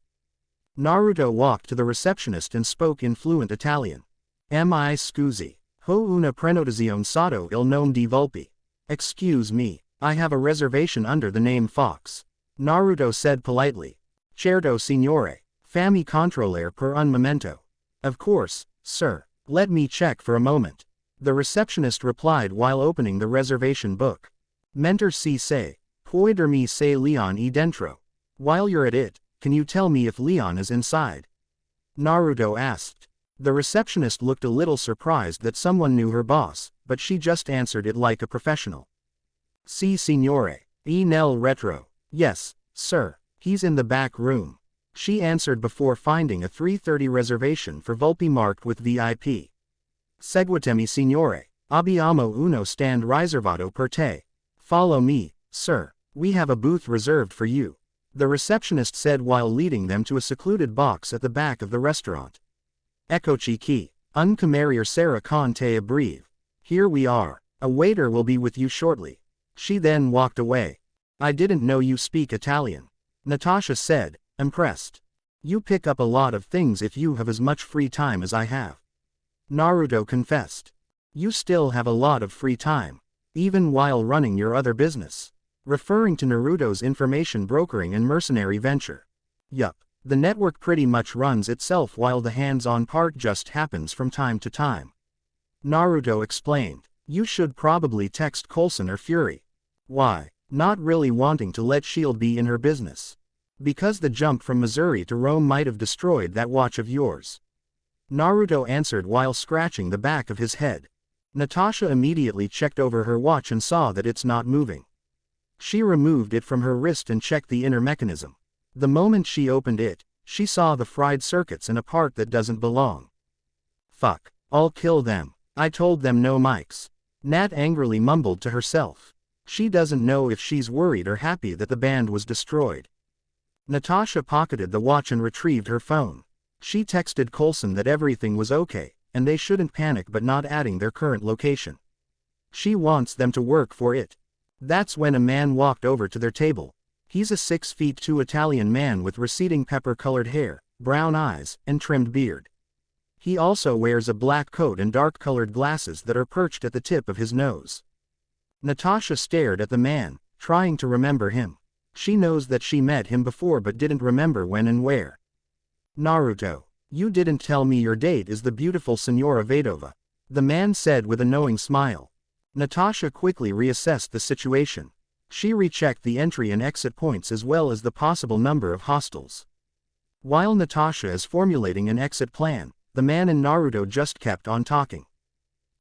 Naruto walked to the receptionist and spoke in fluent Italian. Mi scusi, ho una prenotazione sotto il nome di Volpe. Excuse me, I have a reservation under the name Fox. Naruto said politely. Certo signore, fammi controllare per un momento. Of course, sir. Let me check for a moment. The receptionist replied while opening the reservation book. Mentor si se, puoi dirmi se Leon è dentro. While you're at it, can you tell me if Leon is inside? Naruto asked. The receptionist looked a little surprised that someone knew her boss, but she just answered it like a professional. Si signore, è nel retro. Yes, sir, he's in the back room. She answered before finding a 3:30 reservation for Volpe marked with VIP. Seguitemi signore, abbiamo uno stand riservato per te. Follow me, sir, we have a booth reserved for you. The receptionist said while leading them to a secluded box at the back of the restaurant. Eccoci qui, un cameriere sarà con te a breve. Here we are, a waiter will be with you shortly. She then walked away. I didn't know you speak Italian. Natasha said, impressed. You pick up a lot of things if you have as much free time as I have. Naruto confessed. You still have a lot of free time, even while running your other business. Referring to Naruto's information brokering and mercenary venture. Yup, the network pretty much runs itself while the hands-on part just happens from time to time. Naruto explained. You should probably text Coulson or Fury. Why? Not really wanting to let Shield be in her business. Because the jump from Missouri to Rome might have destroyed that watch of yours. Naruto answered while scratching the back of his head. Natasha immediately checked over her watch and saw that it's not moving. She removed it from her wrist and checked the inner mechanism. The moment she opened it, she saw the fried circuits and a part that doesn't belong. Fuck, I'll kill them. I told them no mics. Nat angrily mumbled to herself. She doesn't know if she's worried or happy that the band was destroyed. Natasha pocketed the watch and retrieved her phone. She texted Coulson that everything was okay, and they shouldn't panic but not adding their current location. She wants them to work for it. That's when a man walked over to their table. He's a 6'2" Italian man with receding pepper-colored hair, brown eyes, and trimmed beard. He also wears a black coat and dark-colored glasses that are perched at the tip of his nose. Natasha stared at the man, trying to remember him. She knows that she met him before but didn't remember when and where. Naruto, you didn't tell me your date is the beautiful Senora Vadova. The man said with a knowing smile. Natasha quickly reassessed the situation. She rechecked the entry and exit points as well as the possible number of hostels. While Natasha is formulating an exit plan, the man and Naruto just kept on talking.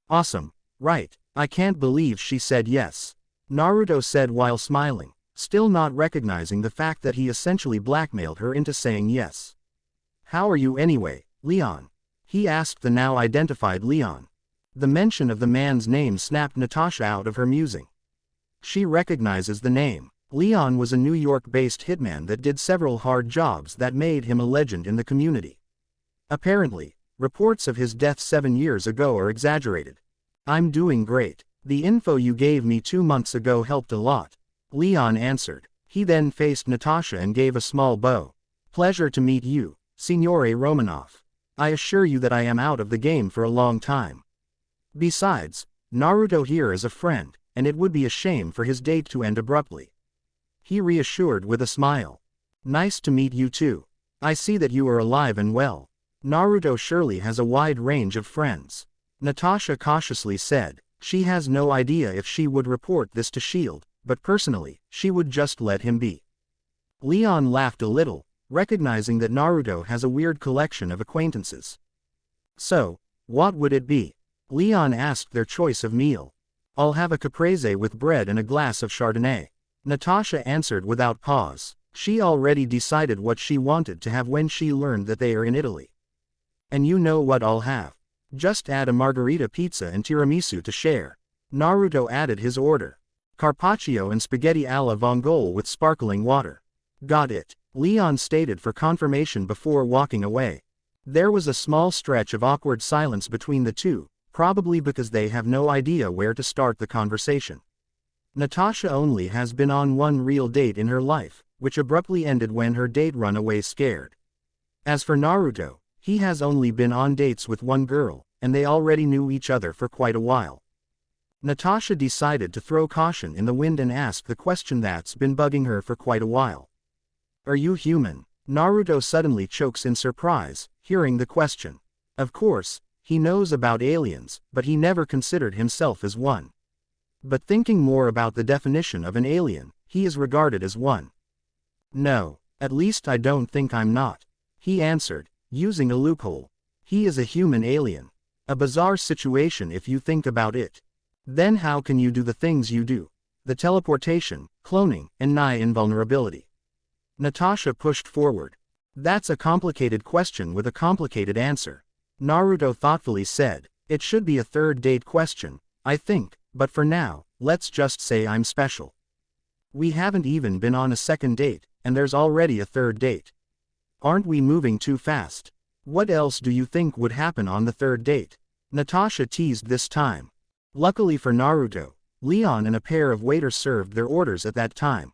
Awesome, right, I can't believe she said yes. Naruto said while smiling. still not recognizing the fact that he essentially blackmailed her into saying yes. "How are you anyway, Leon?" he asked the now identified Leon. The mention of the man's name snapped Natasha out of her musing. She recognizes the name. Leon was a New York-based hitman that did several hard jobs that made him a legend in the community. Apparently, reports of his death 7 years ago are exaggerated. "I'm doing great. The info you gave me 2 months ago helped a lot," Leon answered. He then faced Natasha and gave a small bow. "Pleasure to meet you, Signore Romanoff. I assure you that I am out of the game for a long time. Besides, Naruto here is a friend, and it would be a shame for his date to end abruptly," he reassured with a smile. "Nice to meet you too. I see that you are alive and well. Naruto surely has a wide range of friends," Natasha cautiously said. She has no idea if she would report this to S.H.I.E.L.D., but personally, she would just let him be. Leon laughed a little, recognizing that Naruto has a weird collection of acquaintances. "So, what would it be?" Leon asked their choice of meal. "I'll have a caprese with bread and a glass of Chardonnay," Natasha answered without pause. She already decided what she wanted to have when she learned that they are in Italy. "And you know what I'll have? Just add a margherita pizza and tiramisu to share." Naruto added his order. "Carpaccio and spaghetti alla vongole with sparkling water." "Got it," Leon stated for confirmation before walking away. There was a small stretch of awkward silence between the two, probably because they have no idea where to start the conversation. Natasha only has been on one real date in her life, which abruptly ended when her date ran away scared. As for Naruto, he has only been on dates with one girl, and they already knew each other for quite a while. Natasha decided to throw caution in the wind and ask the question that's been bugging her for quite a while. "Are you human?" Naruto suddenly chokes in surprise, hearing the question. Of course, he knows about aliens, but he never considered himself as one. But thinking more about the definition of an alien, he is regarded as one. "No, at least I don't think I'm not," he answered, using a loophole. He is a human alien. A bizarre situation if you think about it. Then how can you do the things you do? The teleportation, cloning, and nigh invulnerability. Natasha pushed forward. "That's a complicated question with a complicated answer," Naruto thoughtfully said. "It should be a third date question, I think, but for now, let's just say I'm special. We haven't even been on a second date, and there's already a third date. Aren't we moving too fast? What else do you think would happen on the third date?" Natasha teased this time. Luckily for Naruto, Leon and a pair of waiters served their orders at that time.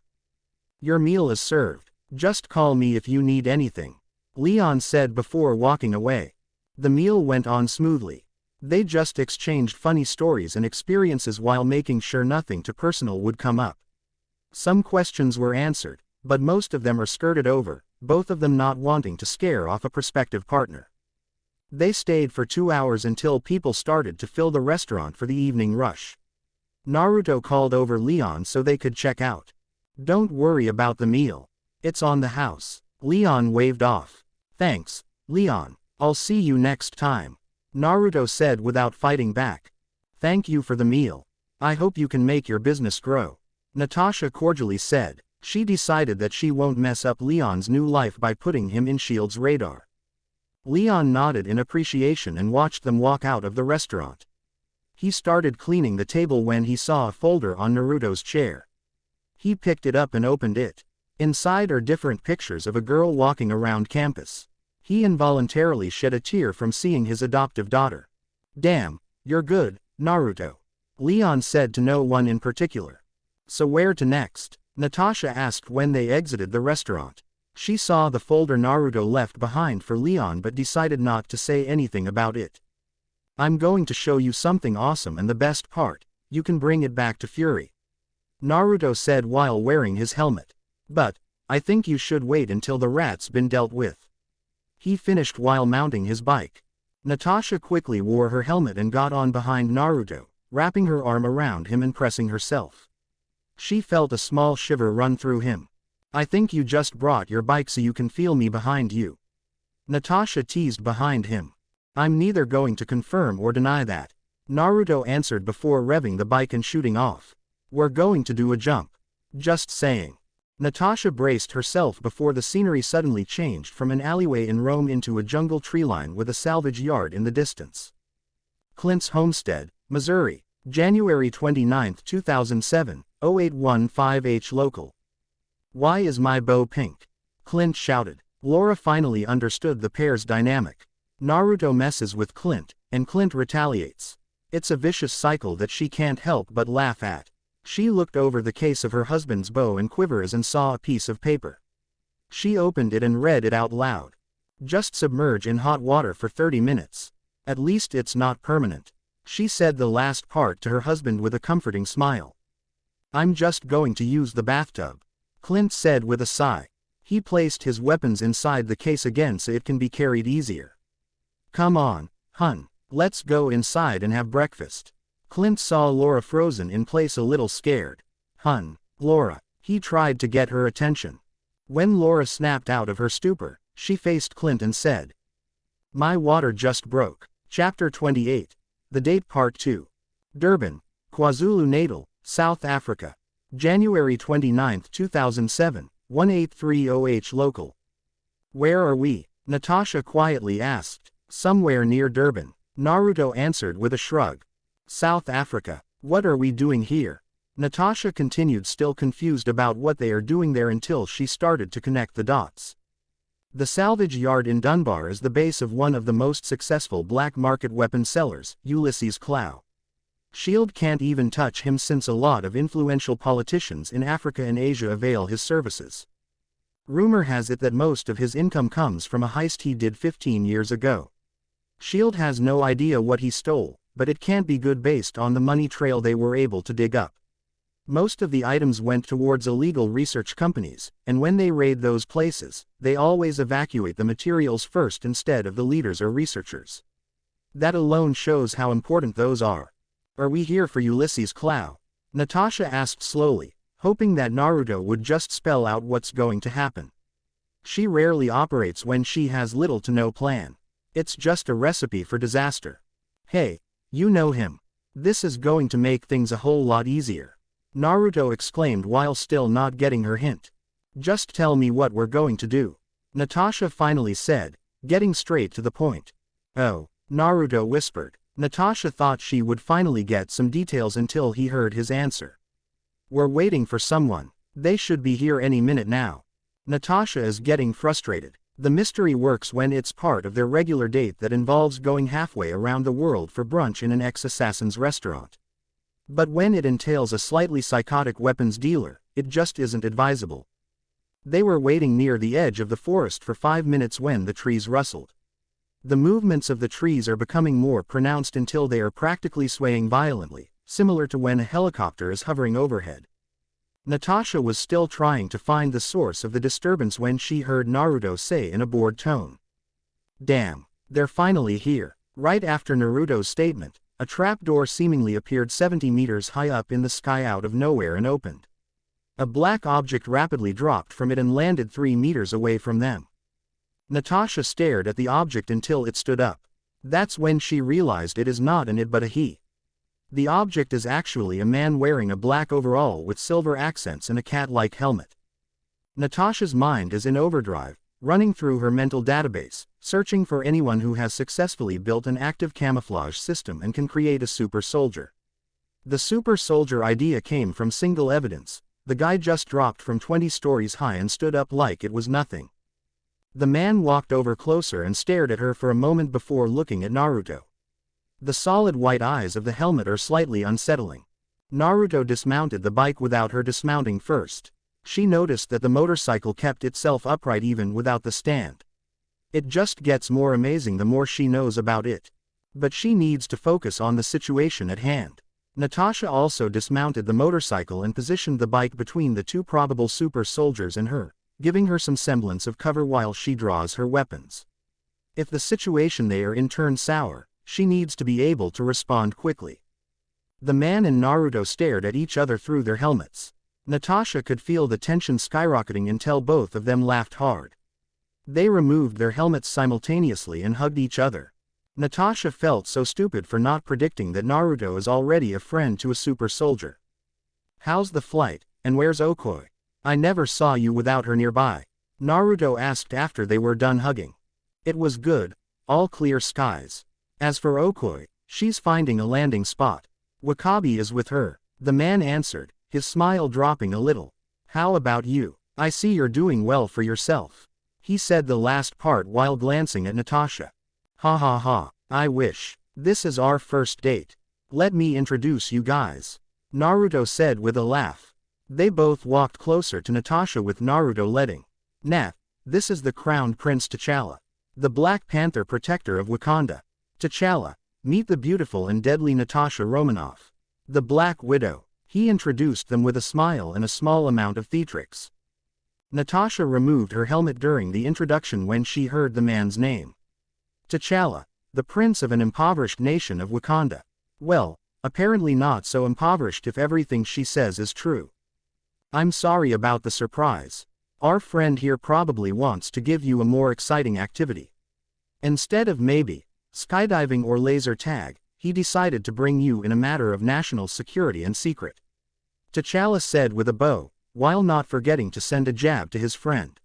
"Your meal is served. Just call me if you need anything," Leon said before walking away. The meal went on smoothly. They just exchanged funny stories and experiences while making sure nothing too personal would come up. Some questions were answered, but most of them are skirted over, both of them not wanting to scare off a prospective partner. They stayed for 2 hours until people started to fill the restaurant for the evening rush. Naruto called over Leon so they could check out. "Don't worry about the meal. It's on the house." Leon waved off. "Thanks, Leon. I'll see you next time," Naruto said without fighting back. "Thank you for the meal. I hope you can make your business grow," Natasha cordially said. She decided that she won't mess up Leon's new life by putting him in S.H.I.E.L.D.'s radar. Leon nodded in appreciation and watched them walk out of the restaurant. He started cleaning the table when he saw a folder on Naruto's chair. He picked it up and opened it. Inside are different pictures of a girl walking around campus. He involuntarily shed a tear from seeing his adoptive daughter. "Damn, you're good, Naruto," Leon said to no one in particular. "So where to next?" Natasha asked when they exited the restaurant. She saw the folder Naruto left behind for Leon but decided not to say anything about it. "I'm going to show you something awesome, and the best part, you can bring it back to Fury," Naruto said while wearing his helmet. "But, I think you should wait until the rat's been dealt with," he finished while mounting his bike. Natasha quickly wore her helmet and got on behind Naruto, wrapping her arm around him and pressing herself. She felt a small shiver run through him. "I think you just brought your bike so you can feel me behind you," Natasha teased behind him. "I'm neither going to confirm or deny that," Naruto answered before revving the bike and shooting off. "We're going to do a jump. Just saying. Natasha braced herself before the scenery suddenly changed from an alleyway in Rome into a jungle treeline with a salvage yard in the distance. Clint's homestead, Missouri, January 29, 2007, 0815H local. Why is my bow pink? Clint shouted. Laura finally understood the pair's dynamic. Naruto messes with Clint, and Clint retaliates. It's a vicious cycle that she can't help but laugh at. She looked over the case of her husband's bow and quivers and saw a piece of paper. She opened it and read it out loud. Just submerge in hot water for 30 minutes. At least it's not permanent. She said the last part to her husband with a comforting smile. I'm just going to use the bathtub, Clint said with a sigh. He placed his weapons inside the case again so it can be carried easier. Come on, hun, let's go inside and have breakfast. Clint saw Laura frozen in place, a little scared. Hun, Laura. He tried to get her attention. When Laura snapped out of her stupor, she faced Clint and said, My water just broke. Chapter 28. The Date Part 2. Durban, KwaZulu-Natal, South Africa. January 29, 2007, 1830H local. Where are we? Natasha quietly asked. Somewhere near Durban. Naruto answered with a shrug. South Africa. What are we doing here? Natasha continued, still confused about what they are doing there, until she started to connect the dots. The salvage yard in Dunbar is the base of one of the most successful black market weapon sellers, Ulysses Clow. Shield can't even touch him since a lot of influential politicians in Africa and Asia avail his services. Rumor has it that most of his income comes from a heist he did 15 years ago. Shield has no idea what he stole, but it can't be good based on the money trail they were able to dig up. Most of the items went towards illegal research companies, and when they raid those places, they always evacuate the materials first instead of the leaders or researchers. That alone shows how important those are. Are we here for Ulysses Clow? Natasha asked slowly, hoping that Naruto would just spell out what's going to happen. She rarely operates when she has little to no plan. It's just a recipe for disaster. Hey, you know him. This is going to make things a whole lot easier, Naruto exclaimed while still not getting her hint. Just tell me what we're going to do, Natasha finally said, getting straight to the point. Oh, Naruto whispered. Natasha thought she would finally get some details until he heard his answer. We're waiting for someone. They should be here any minute now. Natasha is getting frustrated. The mystery works when it's part of their regular date that involves going halfway around the world for brunch in an ex-assassin's restaurant. But when it entails a slightly psychotic weapons dealer, it just isn't advisable. They were waiting near the edge of the forest for 5 minutes when the trees rustled. The movements of the trees are becoming more pronounced until they are practically swaying violently, similar to when a helicopter is hovering overhead. Natasha was still trying to find the source of the disturbance when she heard Naruto say in a bored tone. Damn, they're finally here. Right after Naruto's statement, a trapdoor seemingly appeared 70 meters high up in the sky out of nowhere and opened. A black object rapidly dropped from it and landed 3 meters away from them. Natasha stared at the object until it stood up. That's when she realized it is not an it but a he. The object is actually a man wearing a black overall with silver accents and a cat-like helmet. Natasha's mind is in overdrive, running through her mental database, searching for anyone who has successfully built an active camouflage system and can create a super soldier. The super soldier idea came from single evidence. The guy just dropped from 20 stories high and stood up like it was nothing. The man walked over closer and stared at her for a moment before looking at Naruto. The solid white eyes of the helmet are slightly unsettling. Naruto dismounted the bike without her dismounting first. She noticed that the motorcycle kept itself upright even without the stand. It just gets more amazing the more she knows about it. But she needs to focus on the situation at hand. Natasha also dismounted the motorcycle and positioned the bike between the two probable super soldiers and her, giving her some semblance of cover while she draws her weapons. If the situation they are in turns sour, she needs to be able to respond quickly. The man and Naruto stared at each other through their helmets. Natasha could feel the tension skyrocketing until both of them laughed hard. They removed their helmets simultaneously and hugged each other. Natasha felt so stupid for not predicting that Naruto is already a friend to a super soldier. How's the flight? And where's Okoi? I never saw you without her nearby. Naruto asked after they were done hugging. It was good, all clear skies. As for Okoi, she's finding a landing spot. Wakabi is with her. The man answered, his smile dropping a little. How about you? I see you're doing well for yourself. He said the last part while glancing at Natasha. Ha ha ha, I wish. This is our first date. Let me introduce you guys. Naruto said with a laugh. They both walked closer to Natasha with Naruto leading. Nat, this is the crowned Prince T'Challa. The Black Panther protector of Wakanda. T'Challa, meet the beautiful and deadly Natasha Romanoff. The Black Widow. He introduced them with a smile and a small amount of theatrics. Natasha removed her helmet during the introduction when she heard the man's name. T'Challa, the prince of an impoverished nation of Wakanda. Well, apparently not so impoverished if everything she says is true. I'm sorry about the surprise. Our friend here probably wants to give you a more exciting activity. Instead of maybe skydiving or laser tag, he decided to bring you in a matter of national security and secret. T'Challa said with a bow, while not forgetting to send a jab to his friend.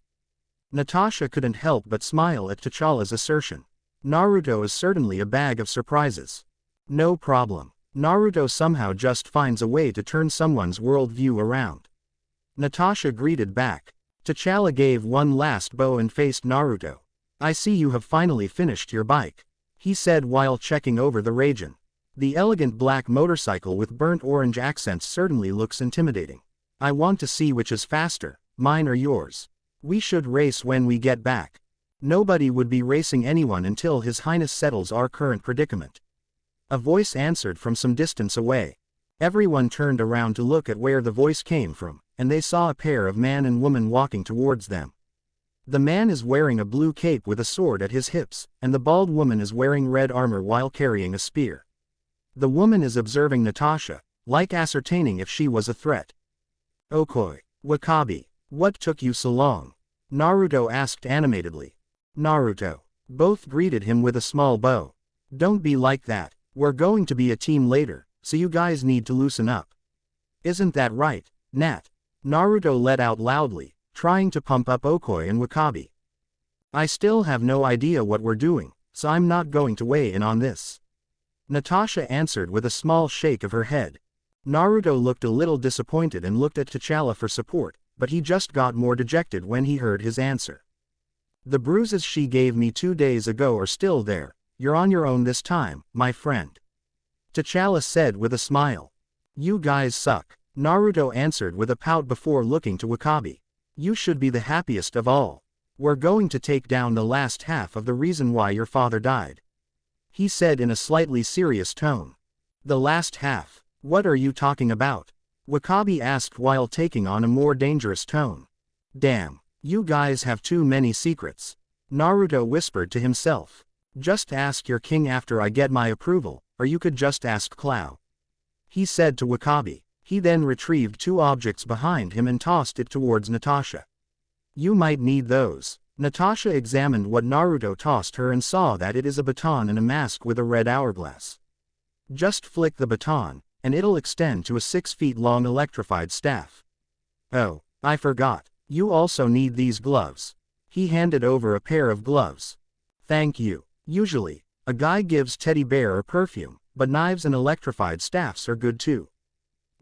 Natasha couldn't help but smile at T'Challa's assertion. Naruto is certainly a bag of surprises. No problem. Naruto somehow just finds a way to turn someone's worldview around. Natasha greeted back. T'Challa gave one last bow and faced Naruto. I see you have finally finished your bike. He said while checking over the Raijin. The elegant black motorcycle with burnt orange accents certainly looks intimidating. I want to see which is faster, mine or yours. We should race when we get back. Nobody would be racing anyone until His Highness settles our current predicament. A voice answered from some distance away. Everyone turned around to look at where the voice came from, and they saw a pair of man and woman walking towards them. The man is wearing a blue cape with a sword at his hips, and the bald woman is wearing red armor while carrying a spear. The woman is observing Natasha, like ascertaining if she was a threat. Okoi, Wakabi, what took you so long? Naruto asked animatedly. Naruto. Both greeted him with a small bow. Don't be like that, we're going to be a team later, so you guys need to loosen up. Isn't that right, Nat? Naruto let out loudly, trying to pump up Okoi and Wakabi. I still have no idea what we're doing, so I'm not going to weigh in on this. Natasha answered with a small shake of her head. Naruto looked a little disappointed and looked at T'Challa for support, but he just got more dejected when he heard his answer. The bruises she gave me 2 days ago are still there. You're on your own this time, my friend. T'Challa said with a smile. You guys suck. Naruto answered with a pout before looking to Wakabi. You should be the happiest of all. We're going to take down the last half of the reason why your father died. He said in a slightly serious tone. The last half? What are you talking about? Wakabi asked while taking on a more dangerous tone. Damn, you guys have too many secrets. Naruto whispered to himself. Just ask your king after I get my approval, or you could just ask Clow. He said to Wakabi. He then retrieved 2 objects behind him and tossed it towards Natasha. You might need those. Natasha examined what Naruto tossed her and saw that it is a baton and a mask with a red hourglass. Just flick the baton, and it'll extend to a 6 feet long electrified staff. Oh, I forgot. You also need these gloves. He handed over a pair of gloves. Thank you. Usually, a guy gives teddy bear or perfume, but knives and electrified staffs are good too.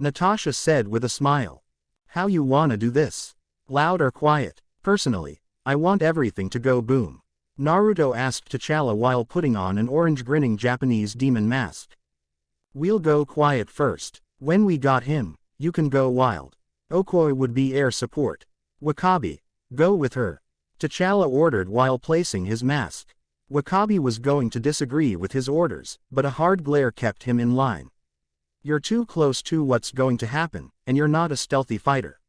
Natasha said with a smile. How you wanna do this? Loud or quiet? Personally, I want everything to go boom. Naruto asked T'Challa while putting on an orange grinning Japanese demon mask. We'll go quiet first. When we got him, you can go wild. Okoi would be air support. Wakabi, go with her. T'Challa ordered while placing his mask. Wakabi was going to disagree with his orders, but a hard glare kept him in line. You're too close to what's going to happen, and you're not a stealthy fighter.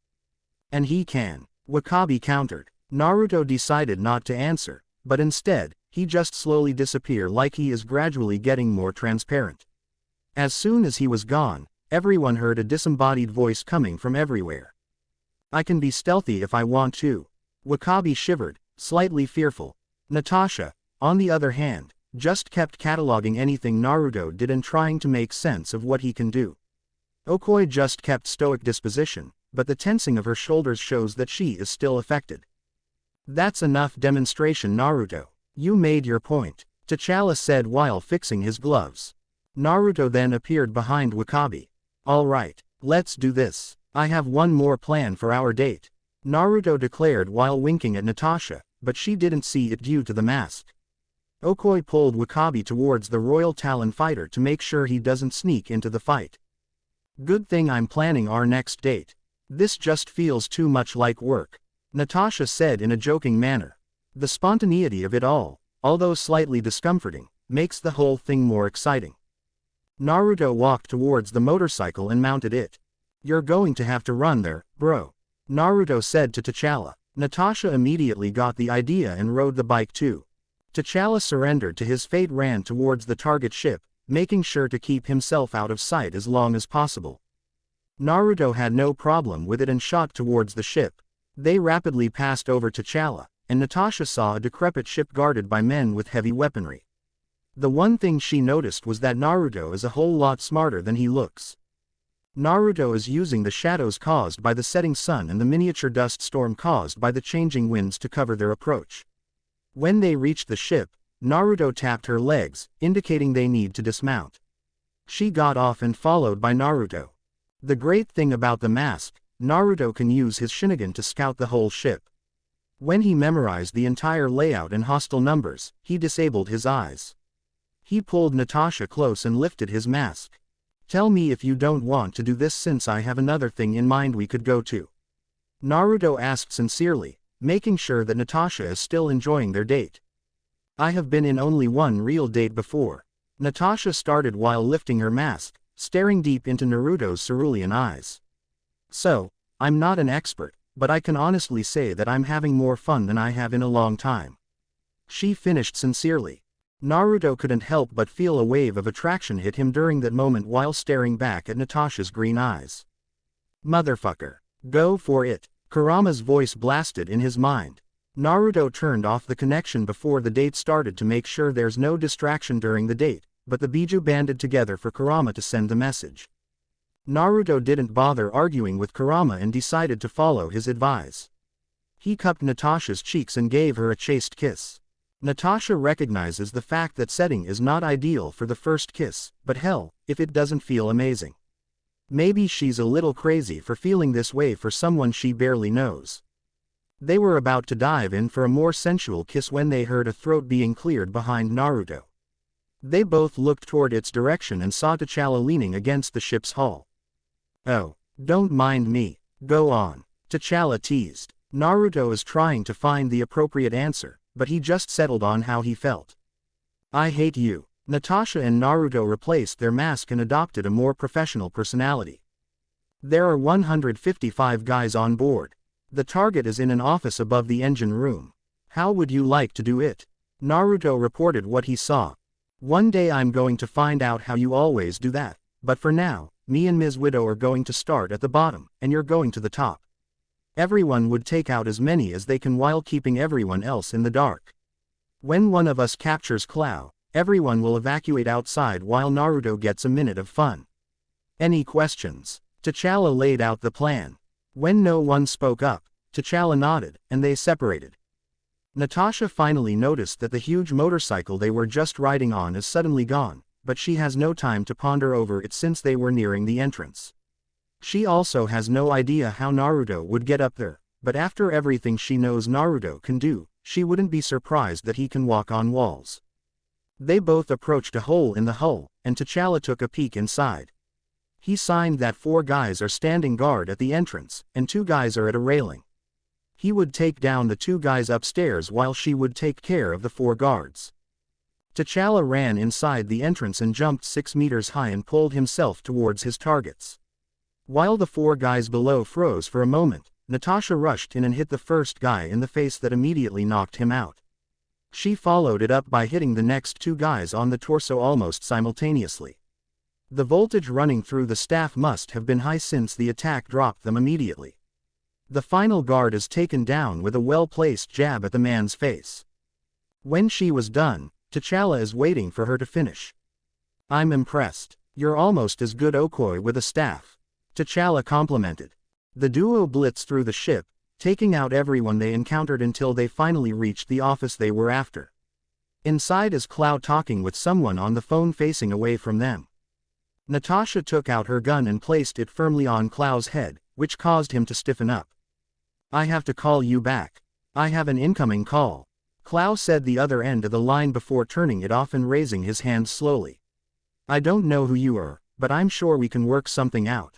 And he can. Wakabi countered. Naruto decided not to answer, but instead, he just slowly disappeared like he is gradually getting more transparent. As soon as he was gone, everyone heard a disembodied voice coming from everywhere. I can be stealthy if I want to. Wakabi shivered, slightly fearful. Natasha, on the other hand, just kept cataloging anything Naruto did and trying to make sense of what he can do. Okoi just kept stoic disposition, but the tensing of her shoulders shows that she is still affected. That's enough demonstration, Naruto. You made your point, T'Challa said while fixing his gloves. Naruto then appeared behind Wakabi. Alright, let's do this. I have one more plan for our date, Naruto declared while winking at Natasha, but she didn't see it due to the mask. Okoi pulled Wakabi towards the Royal Talon fighter to make sure he doesn't sneak into the fight. Good thing I'm planning our next date. This just feels too much like work, Natasha said in a joking manner. The spontaneity of it all, although slightly discomforting, makes the whole thing more exciting. Naruto walked towards the motorcycle and mounted it. You're going to have to run there, bro, Naruto said to T'Challa. Natasha immediately got the idea and rode the bike too. T'Challa surrendered to his fate, ran towards the target ship, making sure to keep himself out of sight as long as possible. Naruto had no problem with it and shot towards the ship. They rapidly passed over T'Challa, and Natasha saw a decrepit ship guarded by men with heavy weaponry. The one thing she noticed was that Naruto is a whole lot smarter than he looks. Naruto is using the shadows caused by the setting sun and the miniature dust storm caused by the changing winds to cover their approach. When they reached the ship, Naruto tapped her legs, indicating they need to dismount. She got off and followed by Naruto. The great thing about the mask, Naruto can use his Sharingan to scout the whole ship. When he memorized the entire layout and hostile numbers, he disabled his eyes. He pulled Natasha close and lifted his mask. Tell me if you don't want to do this, since I have another thing in mind we could go to, Naruto asked sincerely, making sure that Natasha is still enjoying their date. I have been in only one real date before, Natasha started while lifting her mask, staring deep into Naruto's cerulean eyes. So, I'm not an expert, but I can honestly say that I'm having more fun than I have in a long time, she finished sincerely. Naruto couldn't help but feel a wave of attraction hit him during that moment while staring back at Natasha's green eyes. Motherfucker. Go for it, Kurama's voice blasted in his mind. Naruto turned off the connection before the date started to make sure there's no distraction during the date, but the Biju banded together for Kurama to send the message. Naruto didn't bother arguing with Kurama and decided to follow his advice. He cupped Natasha's cheeks and gave her a chaste kiss. Natasha recognizes the fact that setting is not ideal for the first kiss, but hell, if it doesn't feel amazing. Maybe she's a little crazy for feeling this way for someone she barely knows. They were about to dive in for a more sensual kiss when they heard a throat being cleared behind Naruto. They both looked toward its direction and saw T'Challa leaning against the ship's hull. Oh, don't mind me, go on, T'Challa teased. Naruto is trying to find the appropriate answer, but he just settled on how he felt. I hate you. Natasha and Naruto replaced their mask and adopted a more professional personality. There are 155 guys on board. The target is in an office above the engine room. How would you like to do it? Naruto reported what he saw. One day I'm going to find out how you always do that, but for now, me and Ms. Widow are going to start at the bottom, and you're going to the top. Everyone would take out as many as they can while keeping everyone else in the dark. When one of us captures Clow, everyone will evacuate outside while Naruto gets a minute of fun. Any questions? T'Challa laid out the plan. When no one spoke up, T'Challa nodded, and they separated. Natasha finally noticed that the huge motorcycle they were just riding on is suddenly gone, but she has no time to ponder over it since they were nearing the entrance. She also has no idea how Naruto would get up there, but after everything she knows Naruto can do, she wouldn't be surprised that he can walk on walls. They both approached a hole in the hull, and T'Challa took a peek inside. He signed that 4 guys are standing guard at the entrance, and 2 guys are at a railing. He would take down the 2 guys upstairs while she would take care of the 4 guards. T'Challa ran inside the entrance and jumped 6 meters high and pulled himself towards his targets. While the 4 guys below froze for a moment, Natasha rushed in and hit the first guy in the face that immediately knocked him out. She followed it up by hitting the next 2 guys on the torso almost simultaneously. The voltage running through the staff must have been high since the attack dropped them immediately. The final guard is taken down with a well-placed jab at the man's face. When she was done, T'Challa is waiting for her to finish. I'm impressed. You're almost as good Okoi with a staff, T'Challa complimented. The duo blitzed through the ship, taking out everyone they encountered until they finally reached the office they were after. Inside is Cloud talking with someone on the phone facing away from them. Natasha took out her gun and placed it firmly on Cloud's head, which caused him to stiffen up. I have to call you back. I have an incoming call. Cloud said the other end of the line before turning it off and raising his hands slowly. I don't know who you are, but I'm sure we can work something out.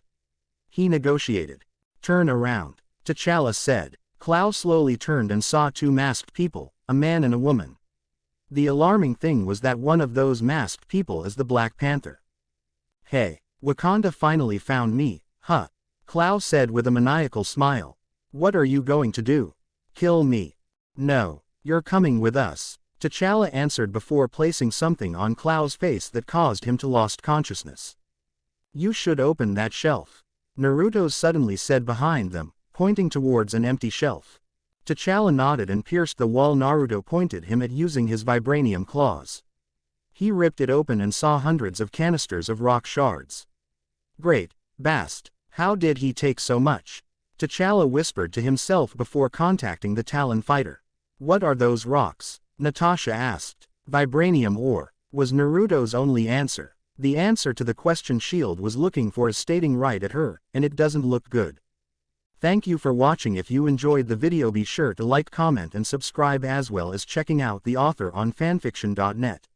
He negotiated. Turn around, T'Challa said. Cloud slowly turned and saw two masked people, a man and a woman. The alarming thing was that one of those masked people is the Black Panther. Hey, Wakanda finally found me, huh? Cloud said with a maniacal smile. What are you going to do? Kill me? No, you're coming with us, T'Challa answered before placing something on Cloud's face that caused him to lost consciousness. You should open that shelf, Naruto suddenly said behind them, pointing towards an empty shelf. T'Challa nodded and pierced the wall. Naruto pointed him at using his vibranium claws. He ripped it open and saw hundreds of canisters of rock shards. Great, Bast, how did he take so much? T'Challa whispered to himself before contacting the Talon fighter. What are those rocks? Natasha asked. Vibranium ore, was Naruto's only answer. The answer to the question S.H.I.E.L.D. was looking for is stating right at her, and it doesn't look good. Thank you for watching. If you enjoyed the video, be sure to like, comment and subscribe, as well as checking out the author on fanfiction.net.